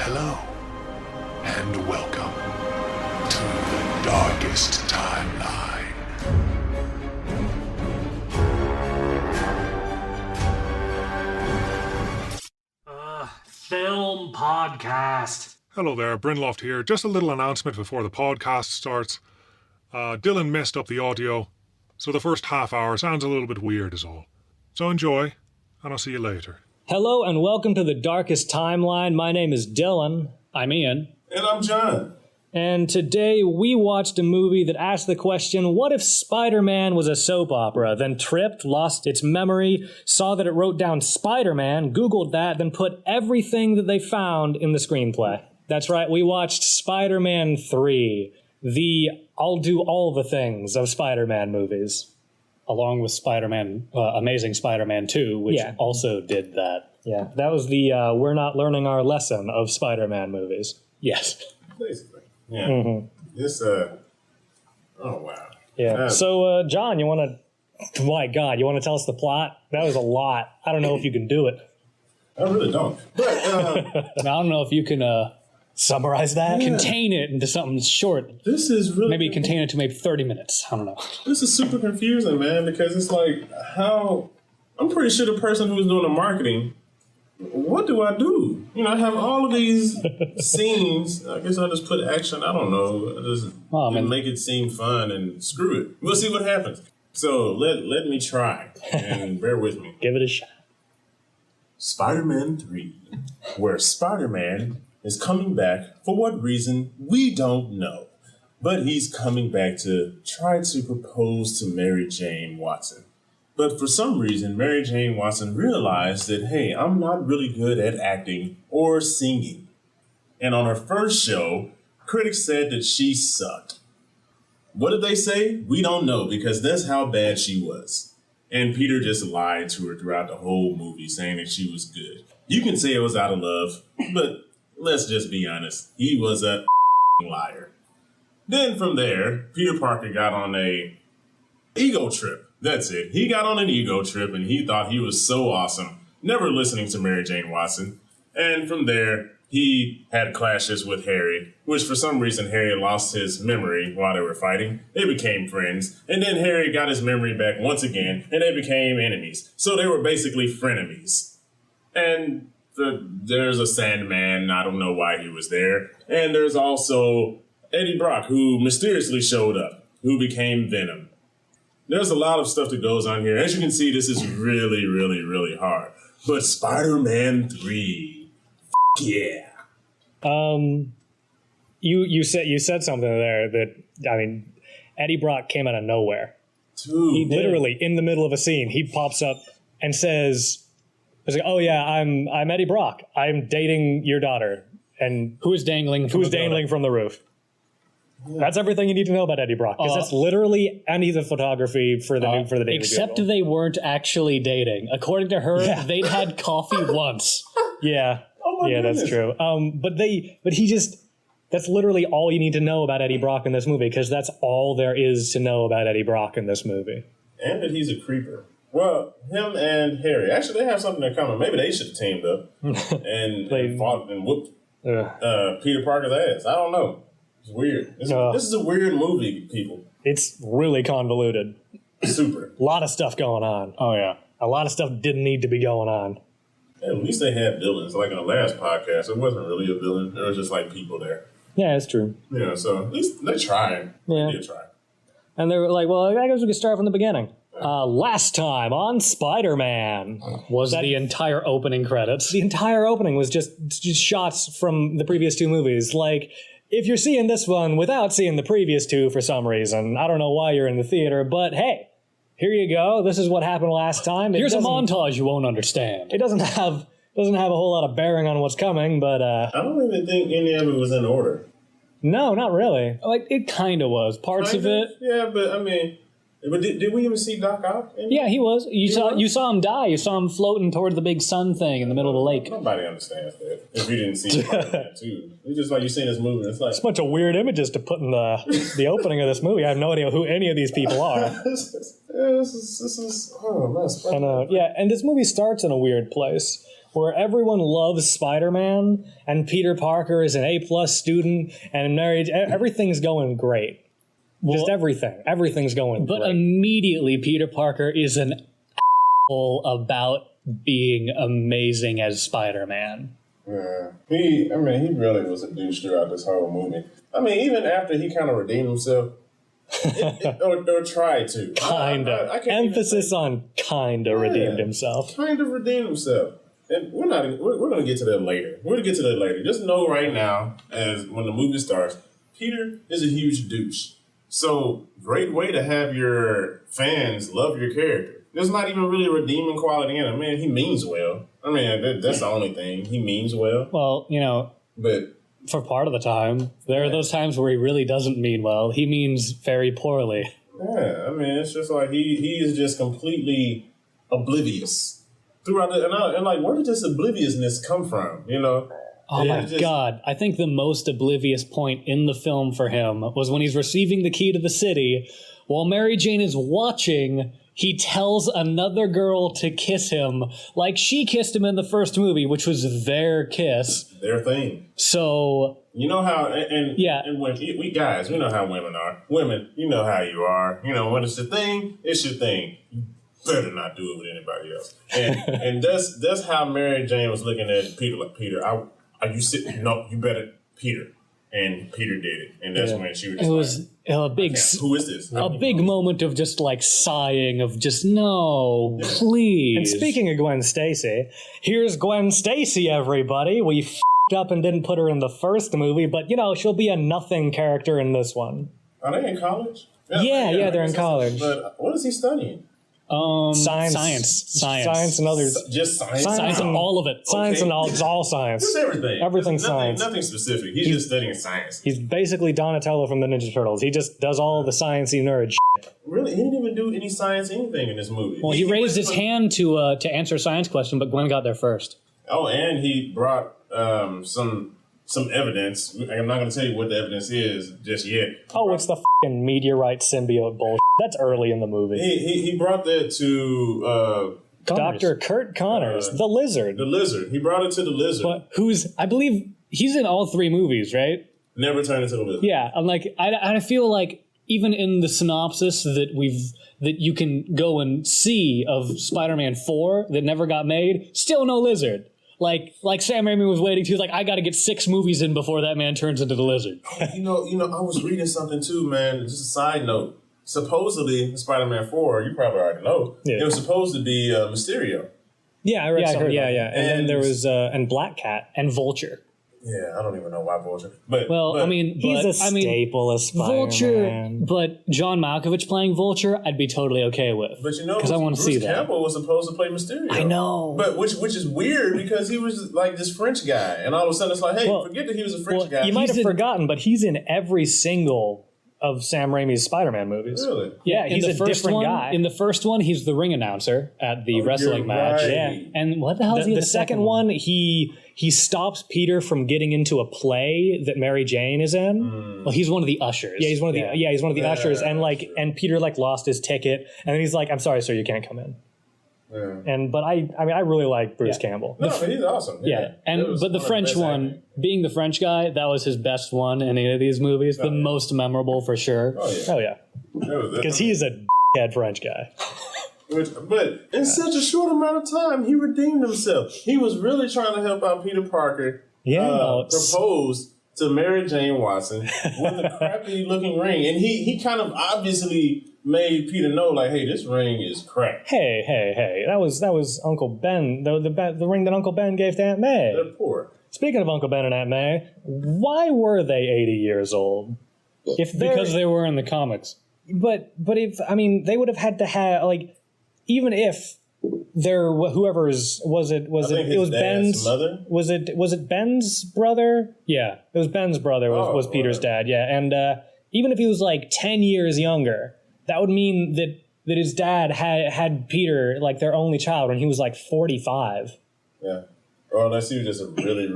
Hello, and welcome to the darkest timeline. Film podcast. Hello there, Brynloft here. Just a little announcement before the podcast starts. Dylan messed up the audio, so the first half hour sounds a little bit weird is all. So enjoy, and I'll see you later. Hello and welcome to the darkest timeline. My name is Dylan. I'm Ian. And I'm John. And today we watched a movie that asked the question, what if Spider-Man was a soap opera? Then tripped, lost its memory, saw that it wrote down Spider-Man, Googled that, then put everything that they found in the screenplay. That's right, we watched Spider-Man 3, the I'll do all the things of Spider-Man movies. Along with Spider-Man, Amazing Spider-Man 2, which also did that. Yeah, that was the we're not learning our lesson of Spider-Man movies. Yes. Basically. Yeah. Mm-hmm. This, oh, wow. Yeah. So, John, you want to, my God, you want to tell us the plot? That was a lot. I don't know if you can do it. I really don't. But, I don't know if you can summarize that. Contain it into something short. This is really... Maybe contain it to maybe 30 minutes. I don't know. This is super confusing, man, because it's like, how... I'm pretty sure the person who's doing the marketing, what do I do? You know, I have all of these scenes. I guess I'll just put action. I don't know. Just make it seem fun and screw it. We'll see what happens. So let me try and bear with me. Give it a shot. Spider-Man 3, where Spider-Man is coming back for what reason we don't know. But he's coming back to try to propose to Mary Jane Watson. But for some reason, Mary Jane Watson realized that, hey, I'm not really good at acting or singing. And on her first show, critics said that she sucked. What did they say? We don't know, because that's how bad she was. And Peter just lied to her throughout the whole movie, saying that she was good. You can say it was out of love, but let's just be honest. He was a liar. Then from there, Peter Parker got on a ego trip. That's it. He got on an ego trip and he thought he was so awesome, never listening to Mary Jane Watson. And from there, he had clashes with Harry, which for some reason Harry lost his memory while they were fighting. They became friends. And then Harry got his memory back once again and they became enemies. So they were basically frenemies. And there's a Sandman. I don't know why he was there. And there's also Eddie Brock, who mysteriously showed up, who became Venom. There's a lot of stuff that goes on here. As you can see, this is really, really, really hard. But Spider-Man 3, yeah. You said something there that, I mean, Eddie Brock came out of nowhere. Dude, he literally, in the middle of a scene, he pops up and says, "Oh yeah, I'm Eddie Brock. I'm dating your daughter." And who's dangling from the roof? That's everything you need to know about Eddie Brock, because that's literally any of the photography for the Daily except Bugle. They weren't actually dating. According to her, they'd had coffee once. Yeah. Oh my goodness. That's true. That's literally all you need to know about Eddie Brock in this movie, because that's all there is to know about Eddie Brock in this movie. And that he's a creeper. Well, him and Harry, actually they have something in common. Maybe they should have teamed up and fought and whooped Peter Parker's ass. I don't know. It's weird. This is a weird movie, people. It's really convoluted. Super. A lot of stuff going on. Oh, yeah. A lot of stuff didn't need to be going on. At least they had villains. Like in the last podcast, it wasn't really a villain. There was just like people there. Yeah, it's true. Yeah, so at least they tried. Yeah. They did try. And they were like, well, I guess we could start from the beginning. Last time on Spider-Man was the entire opening credits. The entire opening was just shots from the previous two movies. Like, if you're seeing this one without seeing the previous two for some reason, I don't know why you're in the theater, but hey, here you go. This is what happened last time. Here's a montage you won't understand. It doesn't have a whole lot of bearing on what's coming, but I don't even think any of it was in order. No, not really. Like, it kind of was. Parts of it. Yeah, but I mean, but did we even see Doc Ock? Yeah, he was. You saw him die. You saw him floating toward the big sun thing in the middle of the lake. Nobody understands that. If you didn't see it too, it's just like you seen this movie. It's like a bunch of weird images to put in the opening of this movie. I have no idea who any of these people are. This is oh man. And this movie starts in a weird place. where everyone loves Spider-Man and Peter Parker is an A+ student and married. Everything's going great. Just everything. Everything's going great. But immediately Peter Parker is an asshole about being amazing as Spider-Man. Yeah. He really was a douche throughout this whole movie. I mean, even after he kind of redeemed himself, or tried to. Kinda. Emphasis on kinda redeemed himself. Kind of redeemed himself. And we're going to get to that later. We're going to get to that later. Just know right now, as when the movie starts, Peter is a huge douche. So, great way to have your fans love your character. There's not even really a redeeming quality in him. Man, he means well. I mean, that's the only thing. He means well. Well, but for part of the time, there are those times where he really doesn't mean well. He means very poorly. Yeah, I mean, it's just like he is just completely oblivious throughout the and like, where did this obliviousness come from? Oh my God. I think the most oblivious point in the film for him was when he's receiving the key to the city. While Mary Jane is watching, he tells another girl to kiss him like she kissed him in the first movie, which was their kiss. Their thing. So... You know how, and when we guys, we know how women are. Women, you know how you are. When it's your thing, it's your thing. You better not do it with anybody else. And that's how Mary Jane was looking at Peter, like, Peter, are you sitting? No, you better, Peter. And Peter did it. And that's when she was just it was a big... Who is this? A big moment of just, like, sighing of just, no, please. And speaking of Gwen Stacy, here's Gwen Stacy, everybody. We f***ed up and didn't put her in the first movie, but, she'll be a nothing character in this one. Are they in college? Yeah, they're in college. But what is he studying? Science and others. Just science? Science and all of it. Science and all, it's all science. Just everything. Everything's science. Nothing specific. He's just studying science. He's basically Donatello from the Ninja Turtles. He just does all the sciencey nerd shit. Really? He didn't even do any science anything in this movie. Well, he raised his hand to answer a science question, but Gwen got there first. Oh, and he brought some evidence. I'm not going to tell you what the evidence is just yet. Oh, it's the fucking meteorite symbiote bullshit. That's early in the movie. He brought that to Dr. Kurt Connors, the lizard. The lizard. He brought it to the lizard. But I believe he's in all 3 movies, right? Never turned into the lizard. Yeah, I'm like, I feel like even in the synopsis that you can go and see of Spider-Man 4 that never got made, still no lizard. Like Sam Raimi was waiting to, like, I got to get 6 movies in before that man turns into the lizard. I was reading something too, man. Just a side note. Supposedly, Spider-Man 4, you probably already know, it was supposed to be Mysterio. Yeah, I read something. Yeah. And then there was and Black Cat and Vulture. Yeah, I don't even know why Vulture. But he's a staple of Spider-Man. Vulture, but John Malkovich playing Vulture, I'd be totally okay with. But because I want to see that. Bruce Campbell was supposed to play Mysterio. I know, but which is weird because he was like this French guy, and all of a sudden it's like, hey, forget that he was a French guy. You might have forgotten, but he's in every single of Sam Raimi's Spider-Man movies. Really? Yeah, he's a different guy. In the first one, he's the ring announcer at the wrestling match. Right. Yeah. And what the hell is he in the second one? He stops Peter from getting into a play that Mary Jane is in. Well, he's one of the ushers. Yeah, he's one of the ushers, and Peter like lost his ticket, and then he's like, "I'm sorry, sir, you can't come in." Yeah. But I really like Bruce Campbell. No, he's awesome. Yeah. But the French one, being the French guy, that was his best one in any of these movies. The most memorable for sure. Oh yeah. Because he is a head French guy. But in such a short amount of time, he redeemed himself. He was really trying to help out Peter Parker. Propose to Mary Jane Watson with a crappy looking ring. And he kind of obviously made Peter know, like, hey, this ring is crap. Hey. That was Uncle Ben, the ring that Uncle Ben gave to Aunt May. They're poor. Speaking of Uncle Ben and Aunt May, why were they 80 years old? Because they were in the comics. But they would have had to have, like, even if whoever's was Ben's mother? Was it Ben's brother? Yeah, it was Ben's brother was Peter's dad. Yeah, and even if he was like 10 years younger, that would mean that his dad had Peter like their only child when he was like 45. Yeah. Or unless he was just a really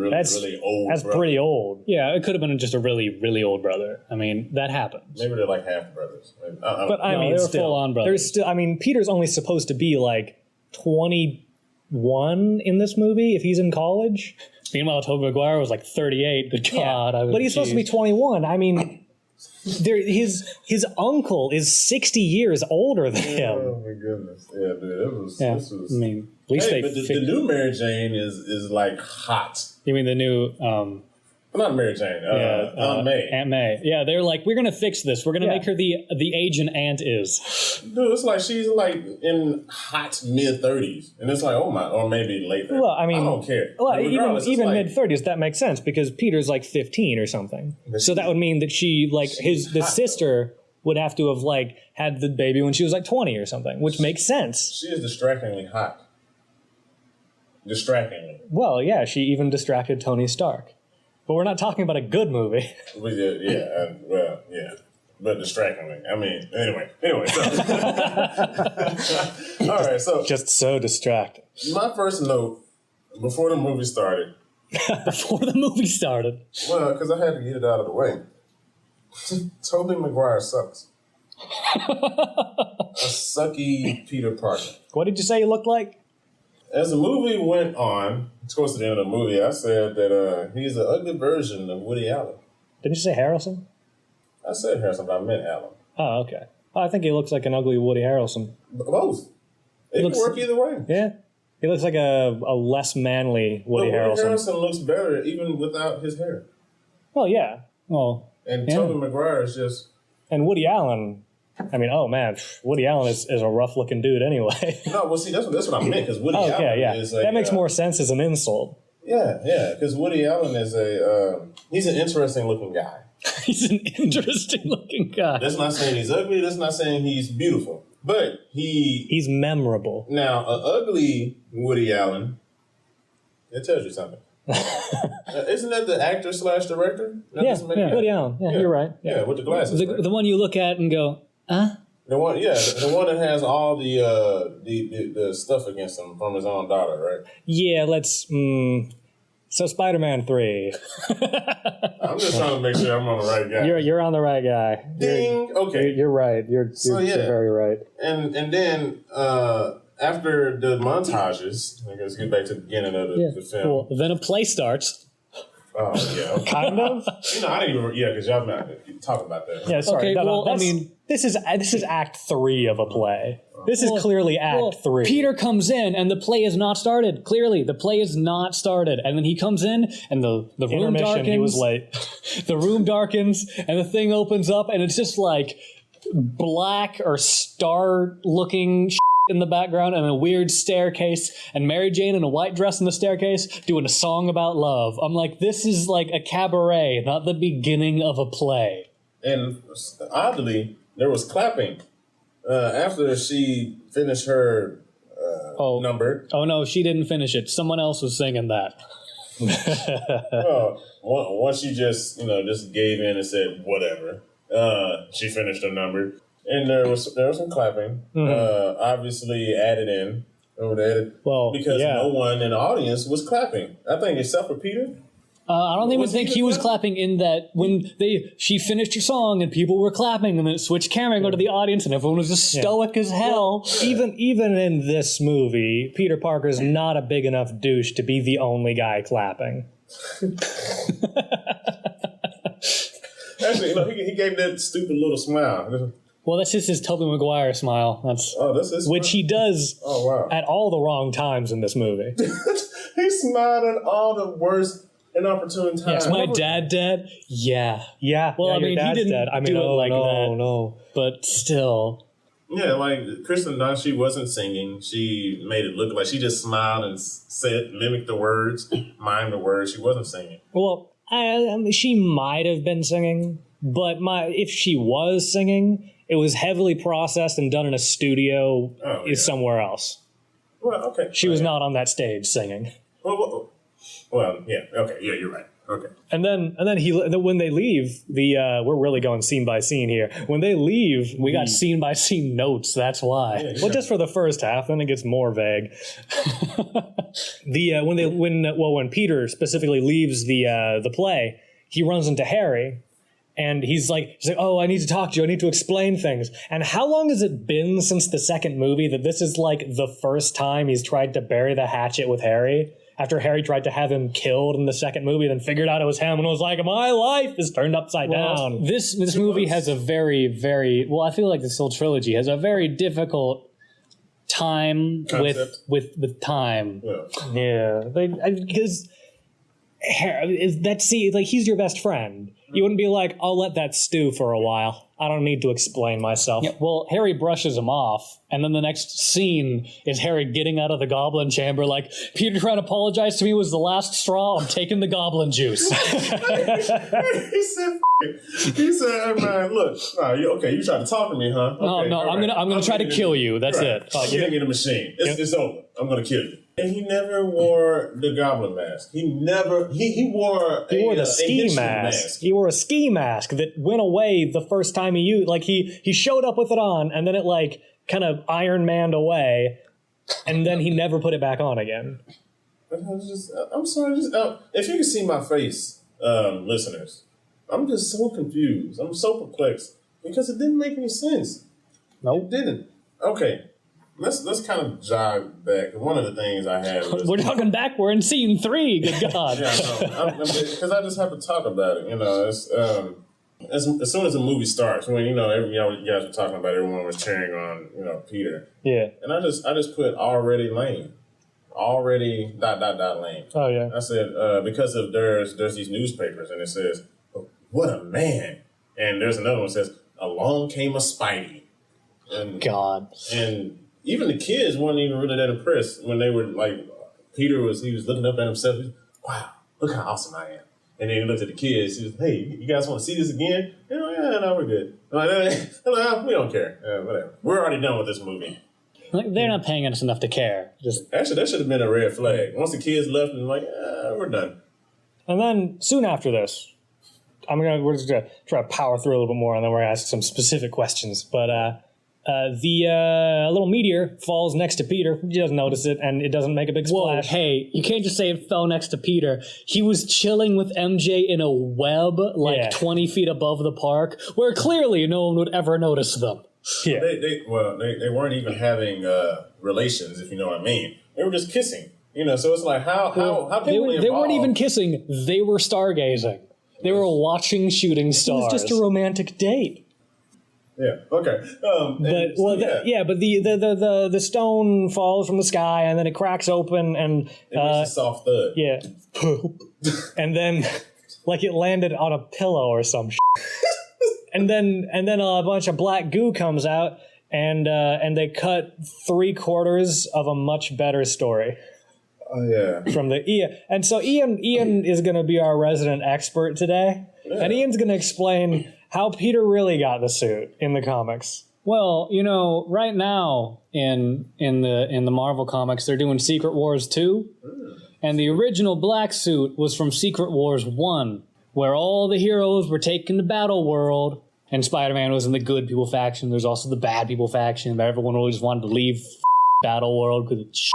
old That's brother. pretty old. Yeah, it could have been just a really, really old brother. I mean, that happens. Maybe they're like half brothers. But I mean, they were full-on brothers. Peter's only supposed to be like 20 21 in this movie if he's in college. Meanwhile, Tobey Maguire was like 38. Good God. But he's supposed to be 21. I mean, his uncle is 60 years older than him. Oh my goodness! Yeah, dude, this was. I mean, at least But the new Mary Jane is like hot. You mean the new? Not Mary Jane. Aunt May. Aunt May. Yeah, they're like, we're gonna fix this. We're gonna make her the age an aunt is. Dude, it's like she's like in hot mid-30s, and it's like, oh my, or maybe late 30s. Well, I mean, I don't care. Well, even like, mid-30s, that makes sense because Peter's like 15 or something. So that would mean that she like the sister would have to have like had the baby when she was like 20 or something, which makes sense. She is distractingly hot. Distractingly. Well, yeah, she even distracted Tony Stark. But we're not talking about a good movie. Yeah. But distractingly. I mean, anyway. So. All right, so. Just so distracting. My first note, before the movie started. Before the movie started? Well, because I had to get it out of the way. Tobey Maguire sucks. A sucky Peter Parker. What did you say he looked like? As the movie went on, towards the end of the movie, I said that he's an ugly version of Woody Allen. Didn't you say Harrelson? I said Harrison, but I meant Allen. Oh, okay. I think he looks like an ugly Woody Harrelson. Both. It can work either way. Yeah. He looks like a less manly Woody Harrelson. Woody Harrelson looks better even without his hair. Well, yeah. Well, and Tobey Maguire is just... And Woody Allen... I mean, oh man, Woody Allen is a rough-looking dude anyway. No, well, see, that's what I meant, because Woody Allen is like... That makes more sense as an insult. Yeah, because Woody Allen is he's an interesting-looking guy. He's an interesting-looking guy. That's not saying he's ugly, that's not saying he's beautiful, but he's memorable. Now, an ugly Woody Allen, it tells you something. Isn't that the actor / director? Woody Allen. Yeah, you're right. Yeah, with the glasses. The one you look at and go, huh? The one that has all the stuff against him from his own daughter, right? Yeah, let's. So Spider-Man 3. I'm just trying to make sure I'm on the right guy. You're on the right guy. Ding. Okay. You're right. You're very right. And then after the montages, I guess get back to the beginning of the film. Cool. Then a play starts. Oh yeah, kind of. I didn't even. Yeah, because y'all not talk about that. Yeah, sorry. Okay, this is Act 3 of a play. This is clearly Act 3. Peter comes in and the play is not started. Clearly, the play is not started. And then he comes in and the room darkens. He was late. The room darkens and the thing opens up and it's just like black or star-looking in the background and a weird staircase and Mary Jane in a white dress in the staircase doing a song about love. I'm like, this is like a cabaret, not the beginning of a play. And oddly, there was clapping after she finished her number. Oh no, she didn't finish it. Someone else was singing that. Once she just gave in and said whatever, she finished her number. And there was some clapping, obviously added in over there, because no one in the audience was clapping. I think except for Peter. I don't even think he was clapping in that when she finished her song and people were clapping and then it switched camera and go to the audience and everyone was just stoic as hell. Yeah. Even in this movie, Peter Parker's not a big enough douche to be the only guy clapping. Actually, he gave that stupid little smile. Well, that's just his Tobey Maguire smile. That's his smile? Which he does at all the wrong times in this movie. He smiled at all the worst inopportune times. Is my dad dead? Yeah. Well, I mean, he didn't do it like that. No. But still. Yeah, like Kristen Dunst, she wasn't singing. She made it look like she just smiled and mimicked the words, mimed the words. She wasn't singing. Well, she might have been singing, but if she was singing, it was heavily processed and done in a studio somewhere else. Well, okay. She was not on that stage singing. Well, yeah. Okay, yeah, you're right. Okay. And then when they leave, we're really going scene by scene here. When they leave, we got scene by scene notes. That's why. Yeah, well, just for the first half, then it gets more vague. When Peter specifically leaves the play, he runs into Harry. And he's like, oh, I need to talk to you. I need to explain things. And how long has it been since the second movie that this is like the first time he's tried to bury the hatchet with Harry? After Harry tried to have him killed in the second movie, then figured out it was him and was like, my life is turned upside down. This movie has a very, very, well, I feel like this whole trilogy has a very difficult time with time. Yeah. Because he's your best friend. You wouldn't be like, I'll let that stew for a while. I don't need to explain myself. Yeah, well, Harry brushes him off, and then the next scene is Harry getting out of the goblin chamber like, Peter trying to apologize to me was the last straw. I'm taking the goblin juice. He said, hey, man, look, you tried to talk to me, huh? Okay, no, I'm gonna try to kill you. That's it. Give me the machine. It's over. I'm gonna kill you. And he never wore the goblin mask. He wore the ski mask. He wore a ski mask that went away the first time he used. Like he showed up with it on, and then it like kind of Iron Man'd away, and then he never put it back on again. I'm sorry. If you can see my face, listeners, I'm just so confused. I'm so perplexed because it didn't make any sense. Nope, it didn't. Okay. Let's kind of jog back. One of the things I had was... We're talking back. We're in scene 3. Good God. Yeah, because I just have to talk about it. You know, it's, as soon as the movie starts, when, you guys were talking about everyone was cheering on, Peter. Yeah. And I just put already lame. Already ... lame. Oh, yeah. I said, because of there's these newspapers, and it says, what a man. And there's another one that says, along came a Spidey. And, God. And... even the kids weren't even really that impressed when they were like, he was looking up at himself. Wow, look how awesome I am. And then he looked at the kids. He was, hey, you guys want to see this again? Yeah, no, we're good. We don't care. Whatever. We're already done with this movie. Like, they're not paying us enough to care. Actually, that should have been a red flag. Once the kids left, and like, we're done. And then soon after this, we're just gonna try to power through a little bit more, and then we're gonna ask some specific questions. But the little meteor falls next to Peter. He doesn't notice it, and it doesn't make a big splash. Whoa, hey, you can't just say it fell next to Peter. He was chilling with MJ in a web 20 feet above the park, where clearly no one would ever notice them. Yeah. They weren't even having relations, if you know what I mean. They were just kissing. So it's like, how they weren't even kissing. They were stargazing. They were watching shooting stars. It was just a romantic date. Yeah. Okay. But the stone falls from the sky and then it cracks open and it makes a soft thud. Yeah. And then like it landed on a pillow or some shit. and then a bunch of black goo comes out and they cut 3/4 of a much better story. Oh yeah. From the Ian. And so Ian is going to be our resident expert today. Yeah. And Ian's going to explain how Peter really got the suit in the comics. Well, right now in the Marvel comics, they're doing Secret Wars 2. And the original black suit was from Secret Wars 1, where all the heroes were taken to Battle World, and Spider-Man was in the good people faction. There's also the bad people faction, but everyone really just wanted to leave Battle World because it's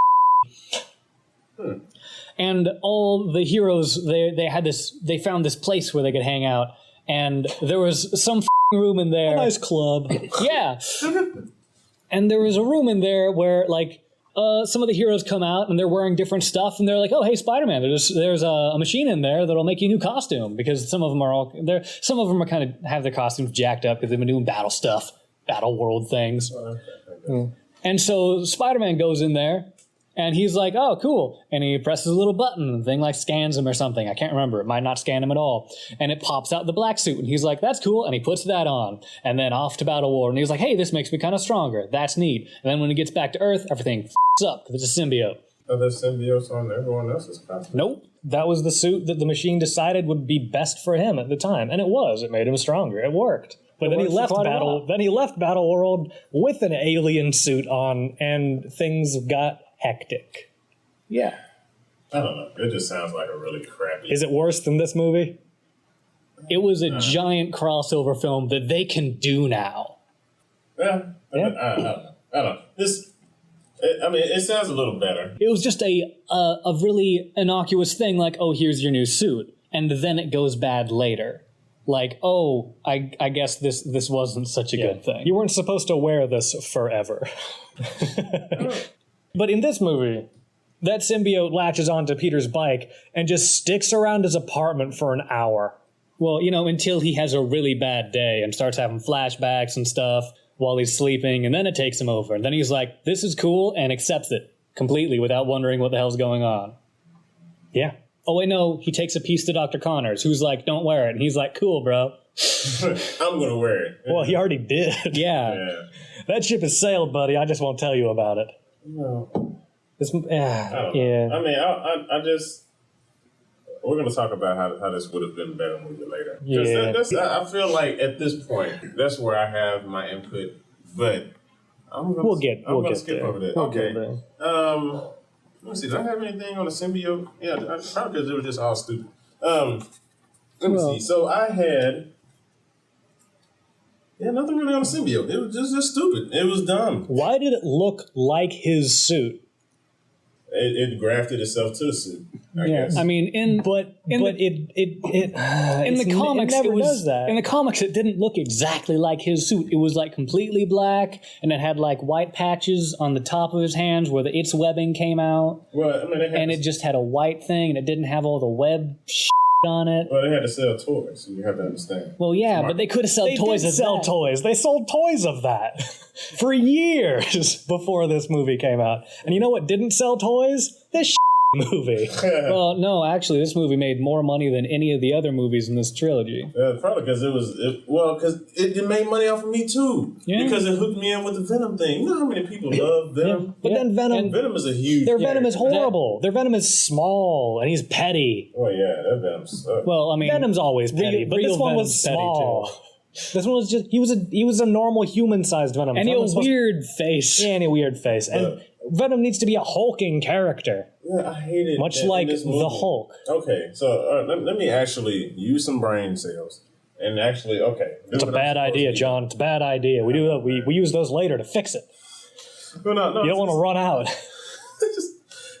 And all the heroes, they found this place where they could hang out. And there was some room in there. A nice club. Yeah. And there was a room in there where, some of the heroes come out and they're wearing different stuff. And they're like, oh, hey, Spider-Man, there's a machine in there that'll make you a new costume. Because some of them are kind of have their costumes jacked up because they've been doing battle stuff, battle world things. And so Spider-Man goes in there. And he's like, oh, cool. And he presses a little button, and the thing scans him or something. I can't remember. It might not scan him at all. And it pops out the black suit. And he's like, that's cool. And he puts that on. And then off to Battle War. And he's like, hey, this makes me kind of stronger. That's neat. And then when he gets back to Earth, everything up because it's a symbiote. Are there symbiotes on everyone else's costume? Nope. That was the suit that the machine decided would be best for him at the time. And it was. It made him stronger. It worked. But then he left Battle World with an alien suit on, and things got hectic. Yeah. I don't know. It just sounds like a really crappy... Is it worse than this movie? It was a giant crossover film that they can do now. Yeah. I don't know. It sounds a little better. It was just a really innocuous thing like, oh, here's your new suit. And then it goes bad later. like, oh, I guess this wasn't such a good thing. You weren't supposed to wear this forever. But in this movie, that symbiote latches onto Peter's bike and just sticks around his apartment for an hour. Well, until he has a really bad day and starts having flashbacks and stuff while he's sleeping, and then it takes him over. And then he's like, this is cool, and accepts it completely without wondering what the hell's going on. Yeah. Oh, wait, no, he takes a piece to Dr. Connors, who's like, don't wear it. And he's like, cool, bro. I'm going to wear it. Well, he already did. Yeah. That ship has sailed, buddy. I just won't tell you about it. No. This, I don't know. I mean, I just... We're going to talk about how this would have been a better movie later. Yeah. I feel like at this point, that's where I have my input. But I'm going to skip there. over that. We'll Okay. get there. Let me see. Did I have anything on the symbiote? Yeah, probably because it was just all stupid. Let me see. So I had... Yeah, nothing really on the symbiote. It was just stupid. It was dumb. Why did it look like his suit? It grafted itself to the suit. I guess. I mean, in the comics, it never does that. In the comics, it didn't look exactly like his suit. It was like completely black, and it had like white patches on the top of his hands where its webbing came out. Well, I mean, it just had a white thing, and it didn't have all the web shit on it. Well, they had to sell toys, so you have to understand. Well, yeah, but they could have sold toys. They sold toys of that for years before this movie came out. And you know what didn't sell toys? This movie. Well, no, actually, this movie made more money than any of the other movies in this trilogy. Probably because because it made money off of me too. Yeah. Because it hooked me in with the Venom thing. You know how many people love Venom? Yeah. But then Venom is a huge. Their Venom is horrible. Their Venom is small and he's petty. Oh yeah, that Venom sucks. Well, I mean, Venom's always petty, but this one was small. This one was just he was a normal human-sized Venom. And he had a weird face. Yeah, and a weird face. And Venom needs to be a hulking character. Yeah, I hate it. Much like the Hulk. Okay, so let me actually use some brain cells. And actually, it's a bad idea, John. It's a bad idea. We do that. We use those later to fix it. Well, no, you don't want to run out.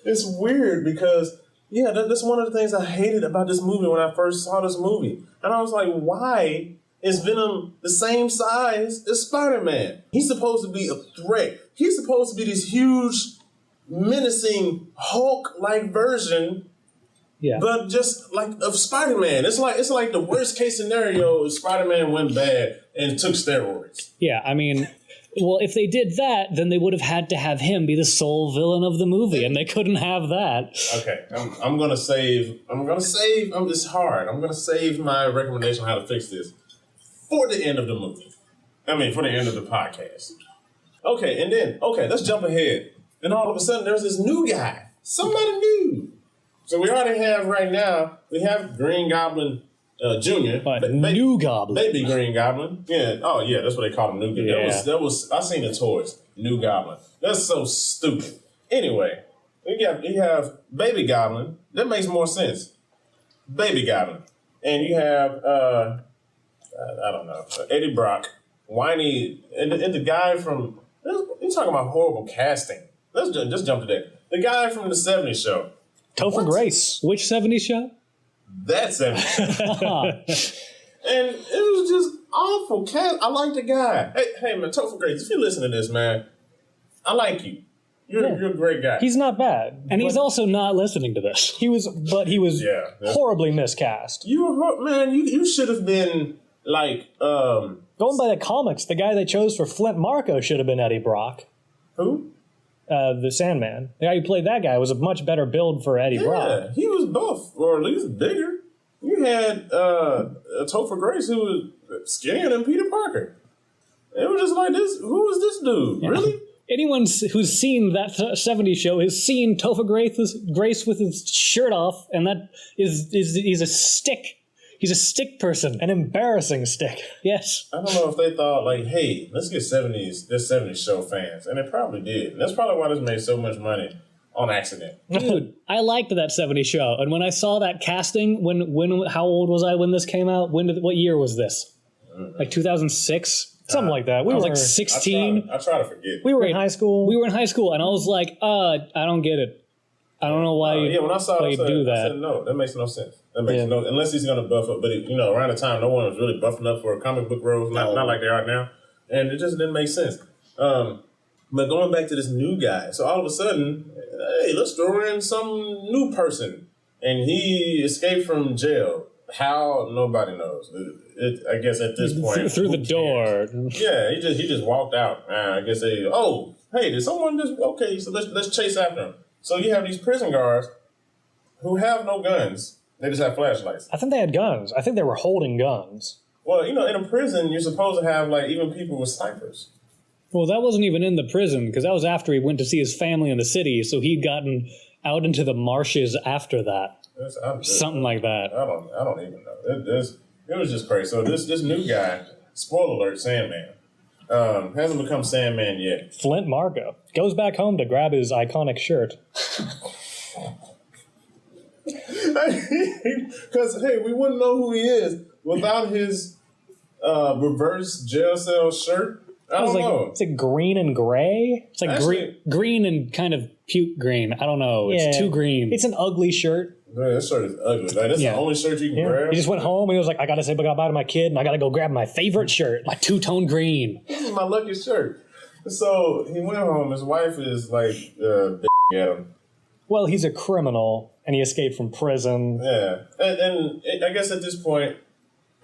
It's weird because, that's one of the things I hated about this movie when I first saw this movie. And I was like, why is Venom the same size as Spider-Man? He's supposed to be a threat. He's supposed to be this huge, menacing Hulk-like version, but just like of Spider-Man. It's like the worst case scenario if Spider-Man went bad and took steroids. Yeah, I mean, well, if they did that, then they would have had to have him be the sole villain of the movie, and they couldn't have that. Okay, I'm gonna save. It's hard. I'm gonna save my recommendation on how to fix this for the end of the movie. I mean, for the end of the podcast. Okay, and then, let's jump ahead. And all of a sudden, there's this new guy. Somebody new. So we already have right now, we have Green Goblin Jr. New Goblin. Baby Green Goblin. Yeah. Oh, yeah, that's what they call him, New Goblin. Yeah. That was I seen the toys. New Goblin. That's so stupid. Anyway, you have Baby Goblin. That makes more sense. Baby Goblin. And you have, I don't know, Eddie Brock, whiny, and the guy from, you're talking about horrible casting. Let's just jump to that. The guy from the 70s show. Topher Grace. Which 70s show? That 70s show. And it was just awful cast. I like the guy. Hey man, Topher Grace, if you listen to this, man, I like you. You're a great guy. He's not bad. And he's also not listening to this. He was horribly miscast. You should have been like, going by the comics, the guy they chose for Flint Marko should have been Eddie Brock. Who? The Sandman. The guy who played that guy was a much better build for Eddie Brock. Yeah, he was buff, or at least bigger. You had Topher Grace, who was skinnier than Peter Parker. It was just like this. Who is this dude? Yeah. Really? Anyone who's seen that 70s show has seen Topher Grace with his shirt off, and that he's a stick. He's a stick person. An embarrassing stick. Yes. I don't know if they thought, like, hey, let's get 70s show fans. And they probably did. And that's probably why this made so much money on accident. Dude, I liked that 70s show. And when I saw that casting, how old was I when this came out? What year was this? Like 2006? Something like that. I was like 16. I try to forget. We were in high school. And I was like, I don't get it. I don't know why when I saw it, you do that. I said, no, that makes no sense. That makes no, unless he's going to buff up. But, around the time, no one was really buffing up for comic book roles, not like they are now. And it just didn't make sense. But going back to this new guy, so all of a sudden, hey, let's throw in some new person. And he escaped from jail. How? Nobody knows. I guess at this point, through the door. Yeah, he just walked out. I guess hey, did someone just? Okay, so let's chase after him. So you have these prison guards who have no guns. They just have flashlights. I think they had guns. I think they were holding guns. Well, in a prison, you're supposed to have even people with snipers. Well, that wasn't even in the prison because that was after he went to see his family in the city. So he'd gotten out into the marshes after that. Something like that. I don't even know. It was just crazy. So this new guy, spoiler alert, Sandman, hasn't become Sandman yet. Flint Marko goes back home to grab his iconic shirt. Because, hey, we wouldn't know who he is without his reverse jail cell shirt. I don't know. It's like green and gray. It's like Actually, green and kind of puke green. I don't know. It's too green. It's an ugly shirt. Man, that shirt is ugly. That's the only shirt you can grab. He just went home and he was like, I got to say goodbye to my kid and I got to go grab my favorite shirt. My two-tone green. This is my lucky shirt. So he went home. His wife is like at him. Well, he's a criminal and he escaped from prison. Yeah. And I guess at this point,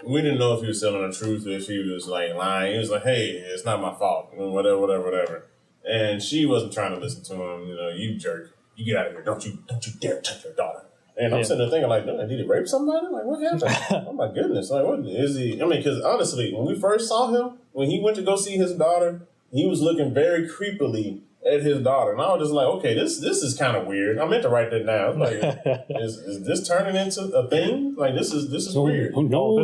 we didn't know if he was telling the truth or if he was lying. He was like, hey, it's not my fault. Whatever. And she wasn't trying to listen to him. You jerk. You get out of here. Don't you dare touch your daughter. And I'm sitting there thinking, did he rape somebody? Like, what happened? Oh, my goodness. Like, what is he? I mean, because honestly, when we first saw him, when he went to go see his daughter, he was looking very creepily at his daughter. And I was just like, okay, this is kind of weird. I meant to write that down. I was like, is this turning into a thing? Like, this is weird. No.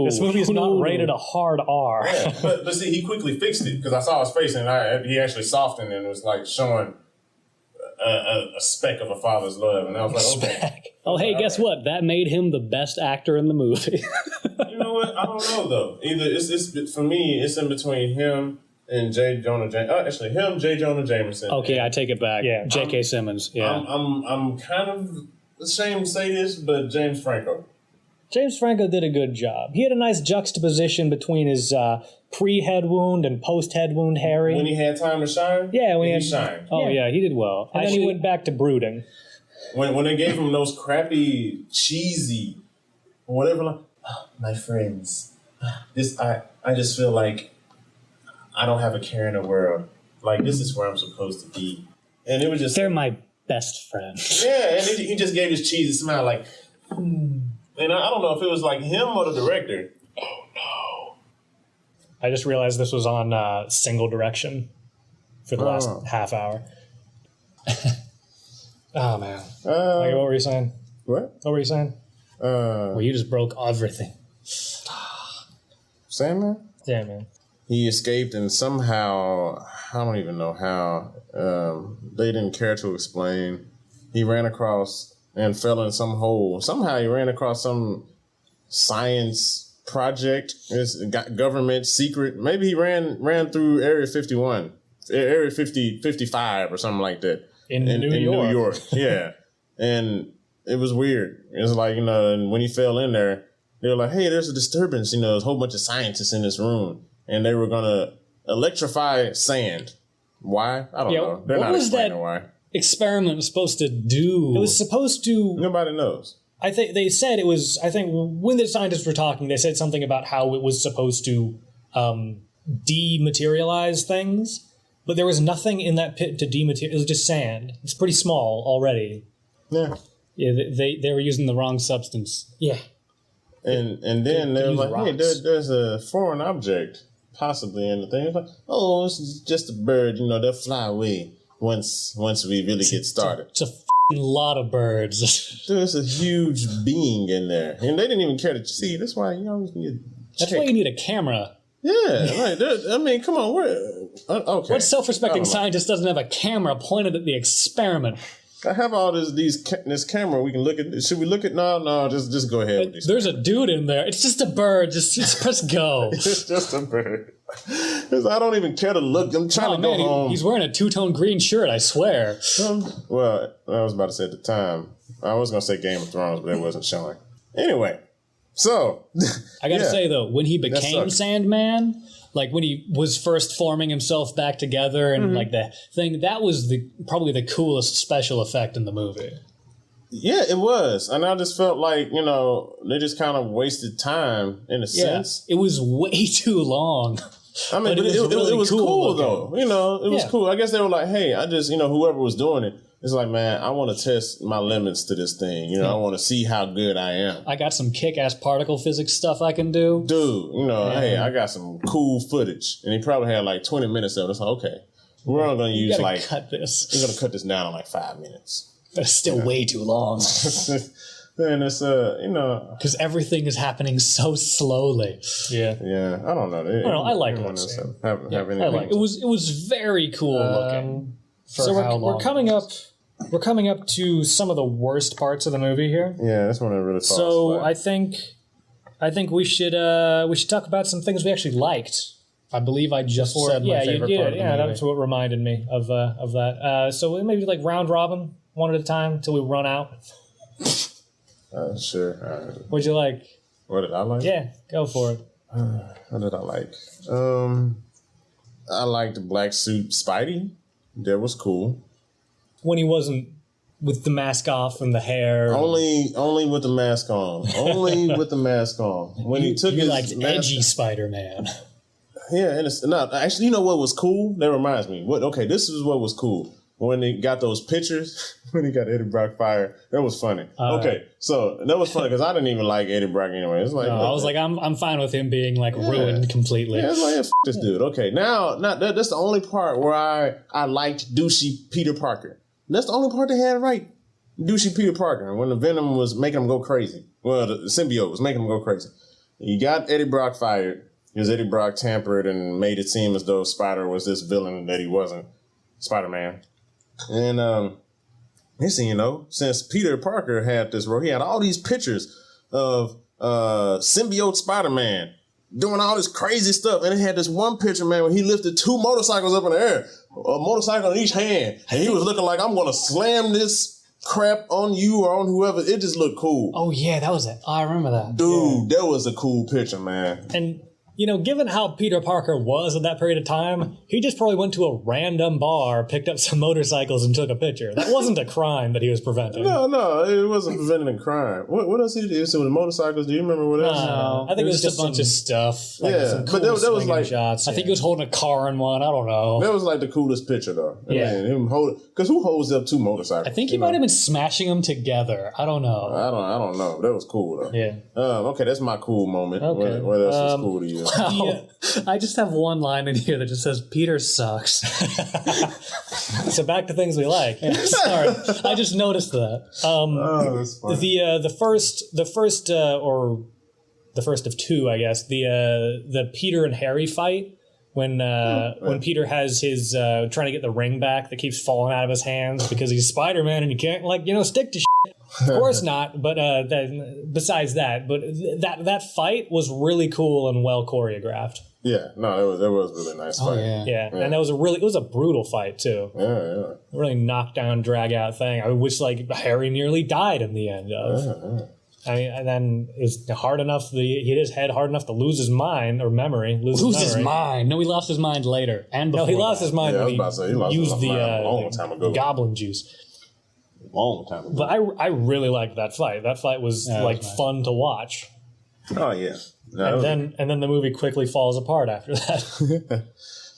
This movie is not rated a hard R. Yeah, but see, he quickly fixed it because I saw his face and he actually softened and it was like showing a speck of a father's love. And I was like, okay. Oh, hey, guess what? That made him the best actor in the movie. You know what? I don't know, though. Either it's for me, it's in between him and J. Jonah Jameson. Okay, I take it back. Yeah. J.K. Simmons. Yeah. I'm kind of ashamed to say this, but James Franco. James Franco did a good job. He had a nice juxtaposition between his pre-head wound and post-head wound Harry. When he had time to shine? Yeah, when he shined. Oh, yeah, he did well. And then he went back to brooding. When they gave him those crappy, cheesy, whatever, like, my friends, I just feel like I don't have a care in the world. Like, this is where I'm supposed to be. And it was just... They're my best friends. Yeah, and he just gave his cheesy smile like, And I don't know if it was like him or the director. Oh, no. I just realized this was on single direction for the last half hour. Oh, man. What were you saying? What? What were you saying? Well, you just broke everything. Sandman? Yeah, man. He escaped and somehow, I don't even know how, they didn't care to explain. He ran across and fell in some hole. Somehow he ran across some science project. It's government secret. Maybe he ran through Area 51, Area 55 or something like that. In New York. Yeah. And it was weird. It was like, and when he fell in there, they were like, hey, there's a disturbance. There's a whole bunch of scientists in this room. And they were going to electrify sand. Why? I don't know. They're not explaining why. Experiment was supposed to do. It was supposed to... Nobody knows. I think they said it was... I think when the scientists were talking, they said something about how it was supposed to dematerialize things. But there was nothing in that pit to dematerialize. It was just sand. It's pretty small already. Yeah. Yeah, they were using the wrong substance. Yeah. And then they were like, hey, there's a foreign object possibly in the thing. It's like, oh, it's just a bird. They'll fly away once we really get started. It's a lot of birds. There's a huge being in there. And they didn't even care to see. That's why you always need That's why you need a camera. Yeah, right. I mean, come on. Okay. What self-respecting scientist doesn't have a camera pointed at the experiment? I have all this camera. We can look at. Should we look at? No. Just go ahead with these. There's a dude in there. It's just a bird. Just press go. It's just a bird. I don't even care to look. I'm trying to go home. He's wearing a two-tone green shirt, I swear. Well, I was about to say at the time. I was going to say Game of Thrones, but it wasn't showing. Anyway, so. I got to say, though, when he became Sandman, like when he was first forming himself back together and like the thing, that was probably the coolest special effect in the movie. Yeah, it was. And I just felt like, they just kind of wasted time in a sense. It was way too long. I mean, but it was cool though. It was cool. I guess they were like, hey, I just, whoever was doing it, it's like, man, I want to test my limits to this thing. I want to see how good I am. I got some kick-ass particle physics stuff I can do. Dude, hey, I got some cool footage. And he probably had like 20 minutes of it. It's like, okay, we're only going to use like... cut this. We're going to cut this down in like 5 minutes. But it's still way too long. And it's, because everything is happening so slowly. Yeah, I don't know. I like that scene. It was very cool looking. We're coming up to some of the worst parts of the movie here. Yeah, that's when I really thought. So I think we should talk about some things we actually liked. I believe I just said my favorite part of the movie. Yeah, that's what reminded me of that. So maybe like round robin, one at a time, until we run out. Sure. What'd you like? What did I like? Yeah, go for it. What did I like? I liked the black suit Spidey. That was cool. When he wasn't with the mask off and the hair. Only with the mask on. Only with the mask on. When he took his like mask, edgy Spider-Man. Yeah, and it's not actually. You know what was cool? That reminds me. This is what was cool. When they got those pictures, when he got Eddie Brock fired, that was funny. So that was funny because I didn't even like Eddie Brock anyway. It's like I was like, I'm fine with him being like ruined completely. Yeah, it's like, f this dude. Okay, now that's the only part where I liked douchey Peter Parker. That's the only part they had right. Douchey Peter Parker. When the Venom was making him go crazy. Well, the symbiote was making him go crazy. You got Eddie Brock fired because Eddie Brock tampered and made it seem as though Spider was this villain that he wasn't. Spider-Man. And next thing you know, since Peter Parker had this role, he had all these pictures of symbiote Spider-Man doing all this crazy stuff. And it had this one picture, man, where he lifted 2 motorcycles up in the air, a motorcycle in each hand. And he was looking like, I'm going to slam this crap on you or on whoever. It just looked cool. Oh, yeah, that was it. I remember that. Dude, that was a cool picture, man. And given how Peter Parker was at that period of time, he just probably went to a random bar, picked up some motorcycles, and took a picture. That wasn't a crime that he was preventing. No, it wasn't preventing a crime. What else did he do? So with motorcycles, do you remember what else? No, I think it was just a bunch of stuff. Like some cool, but that was like shots. I think he was holding a car in one. I don't know. That was like the coolest picture, though. Yeah, him because who holds up 2 motorcycles? I think he might have been smashing them together. I don't know. I don't know. That was cool though. Yeah. Okay, that's my cool moment. Okay. What else was cool to you? Wow. I just have one line in here that just says Peter sucks. So back to things we like. Sorry, I just noticed that. That's funny. The first of 2, I guess. The Peter and Harry fight when Peter has his trying to get the ring back that keeps falling out of his hands because he's Spider-Man and you can't stick to shit. Of course not. But besides that, that fight was really cool and well choreographed. Yeah, no, it was really nice fight. Yeah, and it was a brutal fight too. Yeah. Really knocked down, drag out thing. I wish Harry nearly died in the end of. Yeah. I mean, and then it was hard enough. He hit his head hard enough to lose his mind or memory. Lose his mind? No, he lost his mind later. And before he lost his mind when he used a long time ago. goblin juice. Long time ago. But I really liked that fight. That fight was fun to watch. Oh yeah. And then the movie quickly falls apart after that.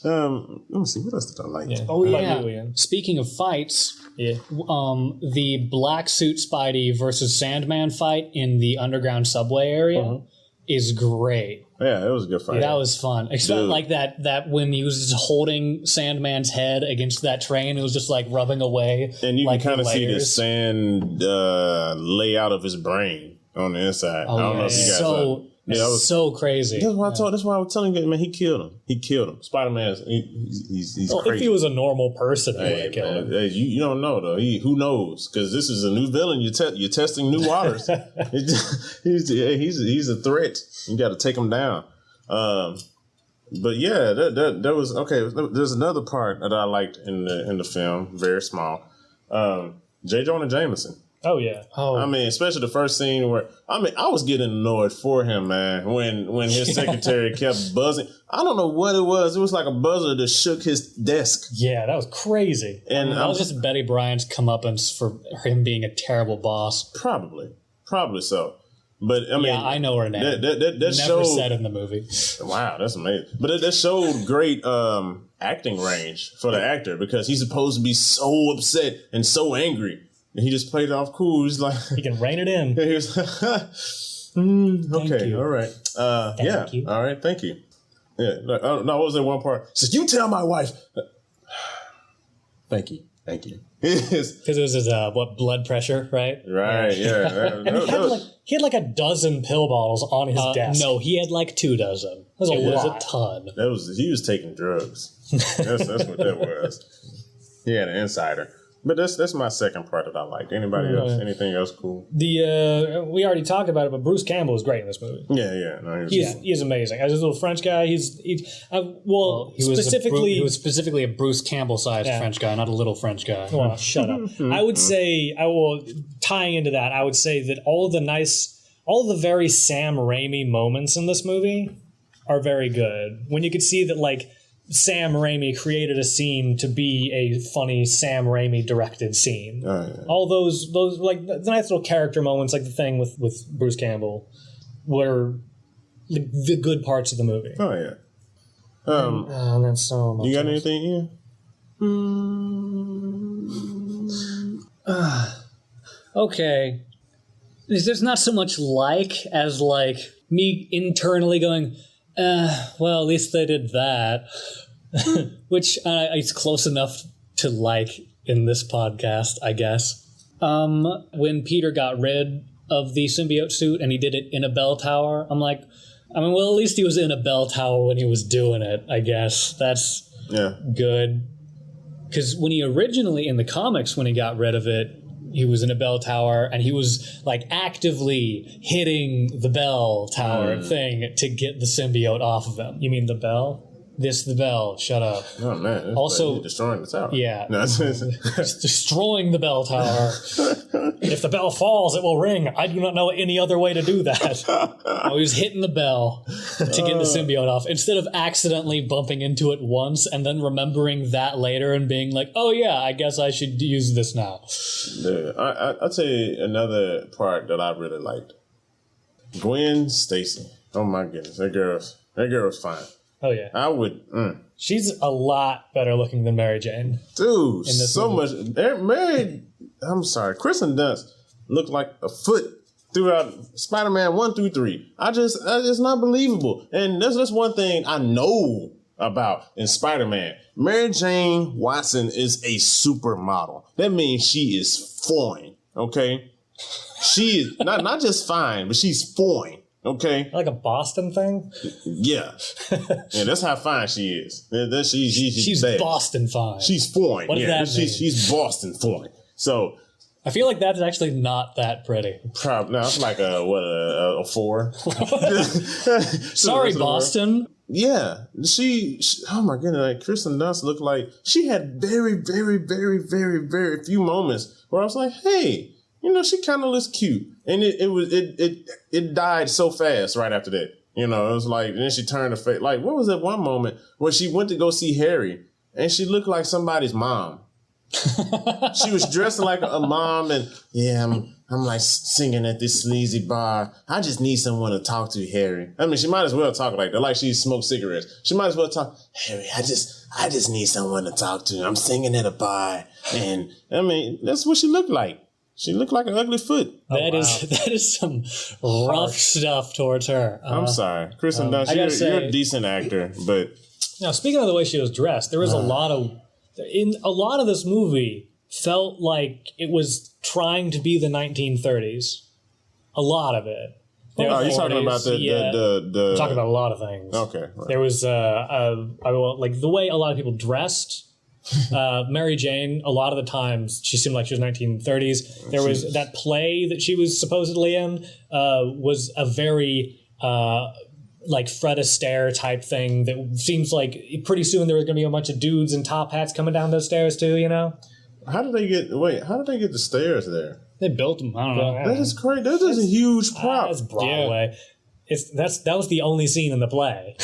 Let me see. What else did I like? Yeah. Oh yeah. Speaking of fights, the black suit Spidey versus Sandman fight in the underground subway area is great. Yeah, it was a good fight. That was fun. Except like that when he was just holding Sandman's head against that train, it was just like rubbing away. And you can kind of see the sand layout of his brain on the inside. Oh, I don't know if you guys so crazy. That's why I was telling you, man, he killed him. Spider-Man, he's crazy. If he was a normal person, he would have killed him. Hey, you don't know, though. Who knows? Because this is a new villain. You're testing new waters. He's a threat. You got to take him down. But yeah, that was okay. There's another part that I liked in the film, very small. J. Jonah Jameson. Oh yeah. Oh, I mean, especially the first scene where I was getting annoyed for him, man. When his secretary kept buzzing, I don't know what it was. It was like a buzzer that shook his desk. Yeah, that was crazy. And that was just Betty Bryan's comeuppance for him being a terrible boss. Probably so. But I mean, yeah, I know her name. That Never showed, said in the movie. Wow, that's amazing. But that showed great acting range for the actor because he's supposed to be so upset and so angry. And he just played it off cool. He's like, he can rein it in. He was, okay, all right. Thank you. All right, thank you. Yeah, no, what was that one part? He says, you tell my wife. Thank you. Because it was his blood pressure, right? Right, yeah. And he had like a dozen pill bottles on his desk. No, he had like 24. It was a ton. He was taking drugs. That's what that was. He had an insider. But that's my second part that I liked. Anybody else? Anything else cool? We already talked about it, but Bruce Campbell is great in this movie. Yeah. No, he's amazing. As this little French guy, he was specifically a Bruce Campbell-sized French guy, not a little French guy. Well, shut up. I would say, tying into that, I would say that all the very Sam Raimi moments in this movie are very good. When you could see that, like, Sam Raimi created a scene to be a funny Sam Raimi directed scene. Oh, yeah. All those like the nice little character moments, like the thing with Bruce Campbell, were the good parts of the movie. Oh yeah. And then so much. You got anything here? Okay. There's not so much as like me internally going, well, at least they did that. Which it's close enough to like in this podcast, I guess. When Peter got rid of the symbiote suit and he did it in a bell tower, I'm like, well, at least he was in a bell tower when he was doing it, I guess. That's good. Because when he originally, in the comics, when he got rid of it, he was in a bell tower and he was like actively hitting the bell tower thing to get the symbiote off of him. You mean the bell? The bell. Shut up. Oh man! Also, destroying the tower. Yeah, destroying the bell tower. If the bell falls, it will ring. I do not know any other way to do that. He was hitting the bell to get the symbiote off instead of accidentally bumping into it once and then remembering that later and being like, "Oh yeah, I guess I should use this now." Yeah, I'll tell you another part that I really liked. Gwen Stacy. Oh my goodness, that girl's fine. Oh yeah, I would. She's a lot better looking than Mary Jane. Dude, so much. Mary, I'm sorry, Kristen Dunst looked like a foot throughout Spider-Man 1 through 3. It's not believable. And that's one thing I know about in Spider-Man. Mary Jane Watson is a supermodel. That means she is fine. Okay, she is not just fine, but she's fine. Okay. Like a Boston thing? Yeah. Yeah, that's how fine she is. She's bad. Boston fine. She's fine. What does that mean? She's Boston fine. So I feel like that's actually not that pretty. Probably no, it's like a 4. Sorry, Boston. Yeah. She oh my goodness, like Kristen Dunst looked like she had very, very, very, very, very few moments where I was like, hey, she kind of looks cute. And it died so fast right after that. It was like, and then she turned her face. Like, what was that one moment where she went to go see Harry and she looked like somebody's mom? She was dressed like a mom and, yeah, I'm like singing at this sleazy bar. I just need someone to talk to, Harry. I mean, she might as well talk like that, like she smoked cigarettes. She might as well talk, Harry, I just need someone to talk to. I'm singing at a bar. And, I mean, that's what she looked like. She looked like an ugly foot. That is some rough stuff towards her. I'm sorry. Kristen Dunst, you're a decent actor, but... Now, speaking of the way she was dressed, there was a lot of this movie felt like it was trying to be the 1930s. A lot of it. You're talking about the... Talking about a lot of things. Okay. Right. There was, like, the way a lot of people dressed... Mary Jane, a lot of the times she seemed like she was 1930s. There was that play that she was supposedly in was a very like Fred Astaire type thing that seems like pretty soon there was going to be a bunch of dudes in top hats coming down those stairs too, you know? How did they get the stairs there? They built them. I don't know. That is crazy. That is a huge prop. That's Broadway. That was the only scene in the play.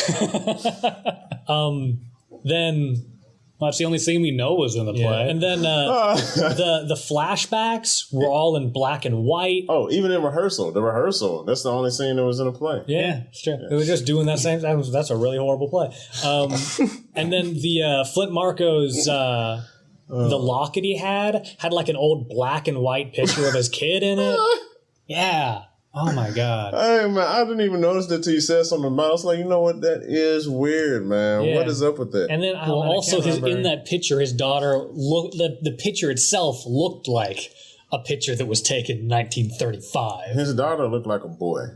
Then... Well, that's the only scene we know was in the play. And then the flashbacks were all in black and white. Oh, even in rehearsal. The rehearsal. That's the only scene that was in the play. Yeah, it's true. They were just doing that same... That's a really horrible play. And then the Flint Marco's... the locket he had like an old black and white picture of his kid in it. Yeah. Oh my God. Hey man, I didn't even notice that till you said something about it. I was like, you know what? That is weird, man. Yeah. What is up with that? And then also in that picture, his daughter the picture itself looked like a picture that was taken in 1935. His daughter looked like a boy.